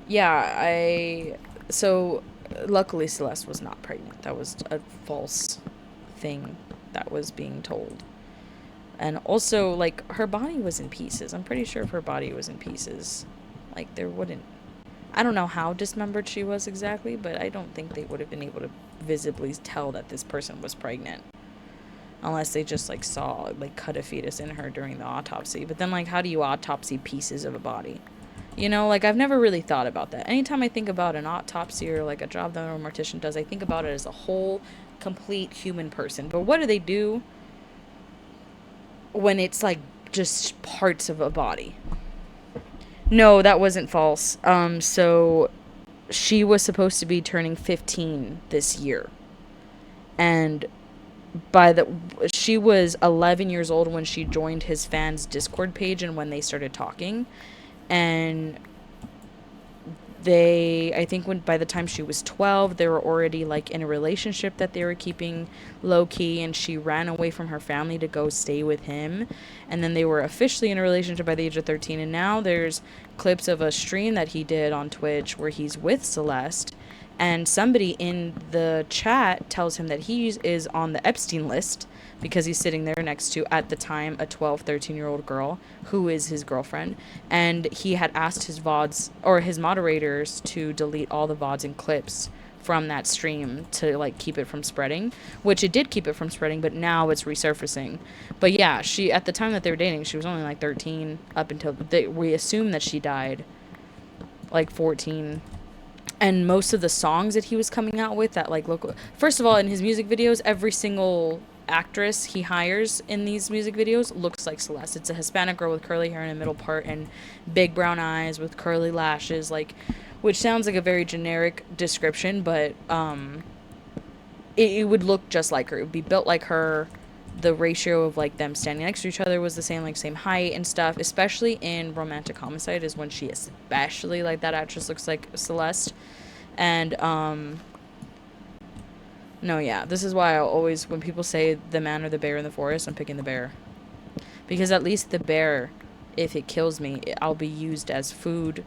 Yeah, so luckily Celeste was not pregnant. That was a false thing that was being told. And also, like, her body was in pieces. I'm pretty sure if her body was in pieces, like, there wouldn't... I don't know how dismembered she was exactly, but I don't think they would have been able to visibly tell that this person was pregnant. Unless they just, like, saw, like, cut a fetus in her during the autopsy. But then, like, how do you autopsy pieces of a body? You know, like, I've never really thought about that. Anytime I think about an autopsy or, like, a job that a mortician does, I think about it as a whole, complete human person. But what do they do when it's, like, just parts of a body? No, that wasn't false. So she was supposed to be turning 15 this year. And she was 11 years old when she joined his fans Discord page and when they started talking. And I think by the time she was 12, they were already, like, in a relationship that they were keeping low key, and she ran away from her family to go stay with him. And then they were officially in a relationship by the age of 13, and now there's clips of a stream that he did on Twitch where he's with Celeste, and somebody in the chat tells him that he is on the Epstein list because he's sitting there next to, at the time, a 12, 13-year-old girl who is his girlfriend. And he had asked his VODs, or his moderators, to delete all the VODs and clips from that stream to, like, keep it from spreading, which it did keep it from spreading, but now it's resurfacing. But yeah, at the time that they were dating, she was only, like, 13, up until, we assume that she died, like, 14. And most of the songs that he was coming out with, that, like, local... First of all, in his music videos, every single actress he hires in these music videos looks like Celeste. It's a Hispanic girl with curly hair in the middle part and big brown eyes with curly lashes, like, which sounds like a very generic description, but it would look just like her. It would be built like her. The ratio of, like, them standing next to each other was the same, like, same height and stuff. Especially in Romantic Homicide is when she especially, like, that actress looks like Celeste. And no, yeah, this is why I always, when people say the man or the bear in the forest, I'm picking the bear. Because at least the bear, if it kills me, I'll be used as food.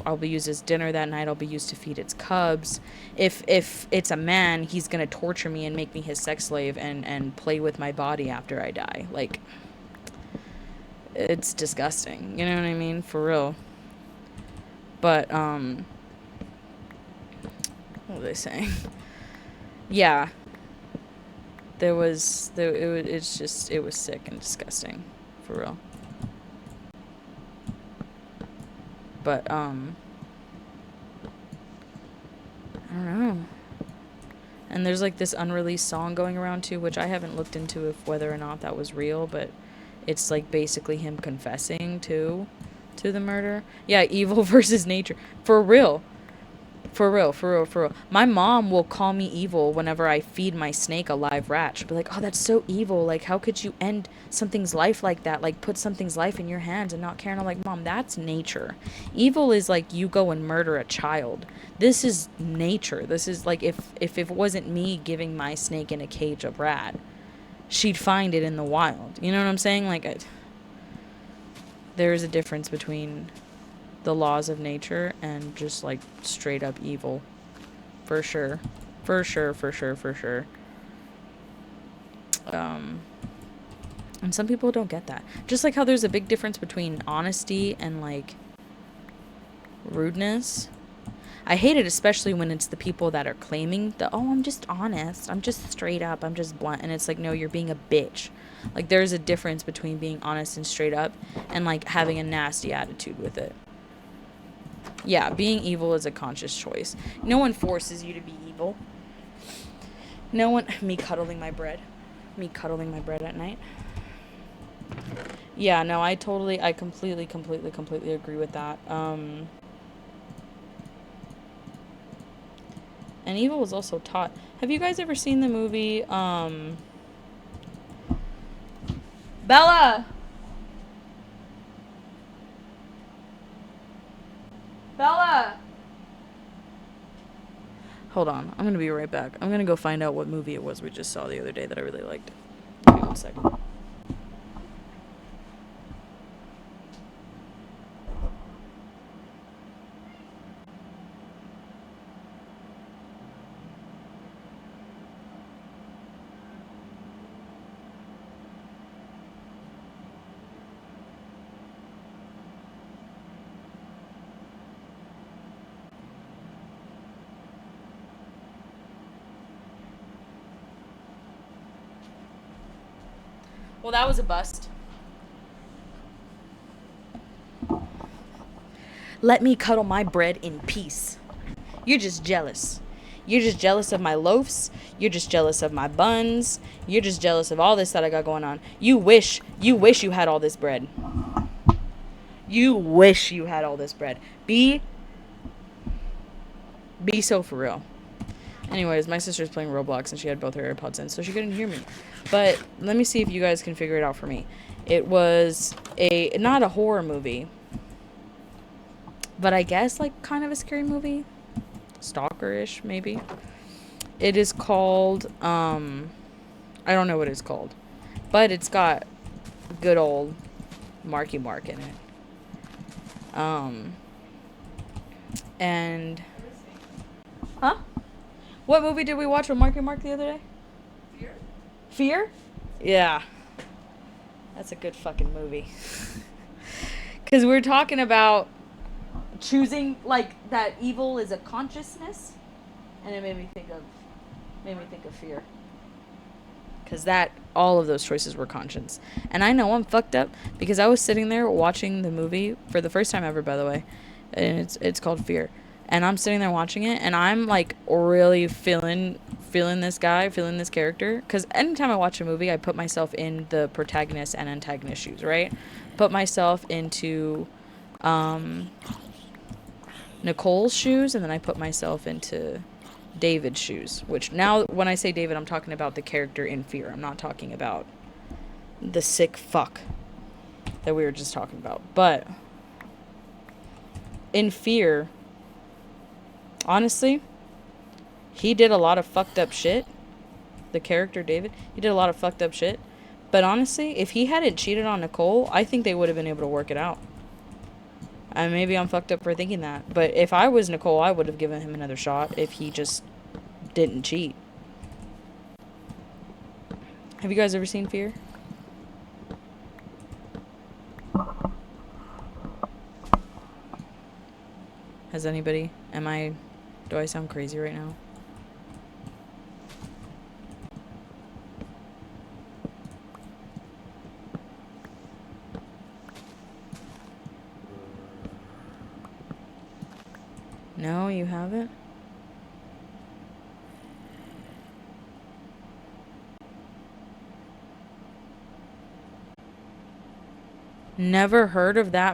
I'll be used as dinner that night. I'll be used to feed its cubs. If it's a man, he's going to torture me and make me his sex slave and play with my body after I die. Like, it's disgusting. You know what I mean? For real. But, what were they saying? Yeah, it was sick and disgusting, for real. But I don't know. And there's, like, this unreleased song going around too, which I haven't looked into if whether or not that was real, but it's, like, basically him confessing to the murder. Yeah, evil versus nature, for real. For real. My mom will call me evil whenever I feed my snake a live rat. She'll be like, oh, that's so evil. Like, how could you end something's life like that? Like, put something's life in your hands and not care. And I'm like, Mom, that's nature. Evil is, like, you go and murder a child. This is nature. This is, like, if it wasn't me giving my snake in a cage a rat, she'd find it in the wild. You know what I'm saying? Like, there is a difference between the laws of nature and just, like, straight up evil. For sure. And some people don't get that. Just like how there's a big difference between honesty and, like, rudeness. I hate it especially when it's the people that are claiming that, oh, I'm just honest, I'm just straight up, I'm just blunt. And it's like, no, you're being a bitch. Like, there's a difference between being honest and straight up and, like, having a nasty attitude with it. Yeah, being evil is a conscious choice. No one forces you to be evil. Me cuddling my bread at night. Yeah, no, I completely agree with that. And evil was also taught. Have you guys ever seen the movie, Bella! Bella! Hold on, I'm gonna be right back. I'm gonna go find out what movie it was we just saw the other day that I really liked. Give me 1 second. Well, that was a bust. Let me cuddle my bread in peace. You're just jealous. You're just jealous of my loaves. You're just jealous of my buns. You're just jealous of all this that I got going on. You wish you had all this bread. You wish you had all this bread. Be so for real. Anyways, my sister's playing Roblox and she had both her AirPods in, so she couldn't hear me. But let me see if you guys can figure it out for me. It was not a horror movie, but I guess like kind of a scary movie. Stalker-ish, maybe. It is called, I don't know what it's called, but it's got good old Marky Mark in it. And, huh? What movie did we watch with Marky Mark the other day? Fear? Fear? Yeah. That's a good fucking movie. Because we're talking about choosing, like, that evil is a consciousness. And it made me think of fear. Because all of those choices were conscience. And I know I'm fucked up because I was sitting there watching the movie for the first time ever, by the way. And it's called Fear. And I'm sitting there watching it and I'm like really feeling this guy, feeling this character. Because anytime I watch a movie, I put myself in the protagonist and antagonist shoes, right? Put myself into Nicole's shoes and then I put myself into David's shoes, which now when I say David, I'm talking about the character in Fear. I'm not talking about the sick fuck that we were just talking about. But in Fear, honestly, he did a lot of fucked up shit. The character David, he did a lot of fucked up shit. But honestly, if he hadn't cheated on Nicole, I think they would have been able to work it out. And maybe I'm fucked up for thinking that. But if I was Nicole, I would have given him another shot if he just didn't cheat. Have you guys ever seen Fear? Has anybody? Do I sound crazy right now? No, you haven't? Never heard of that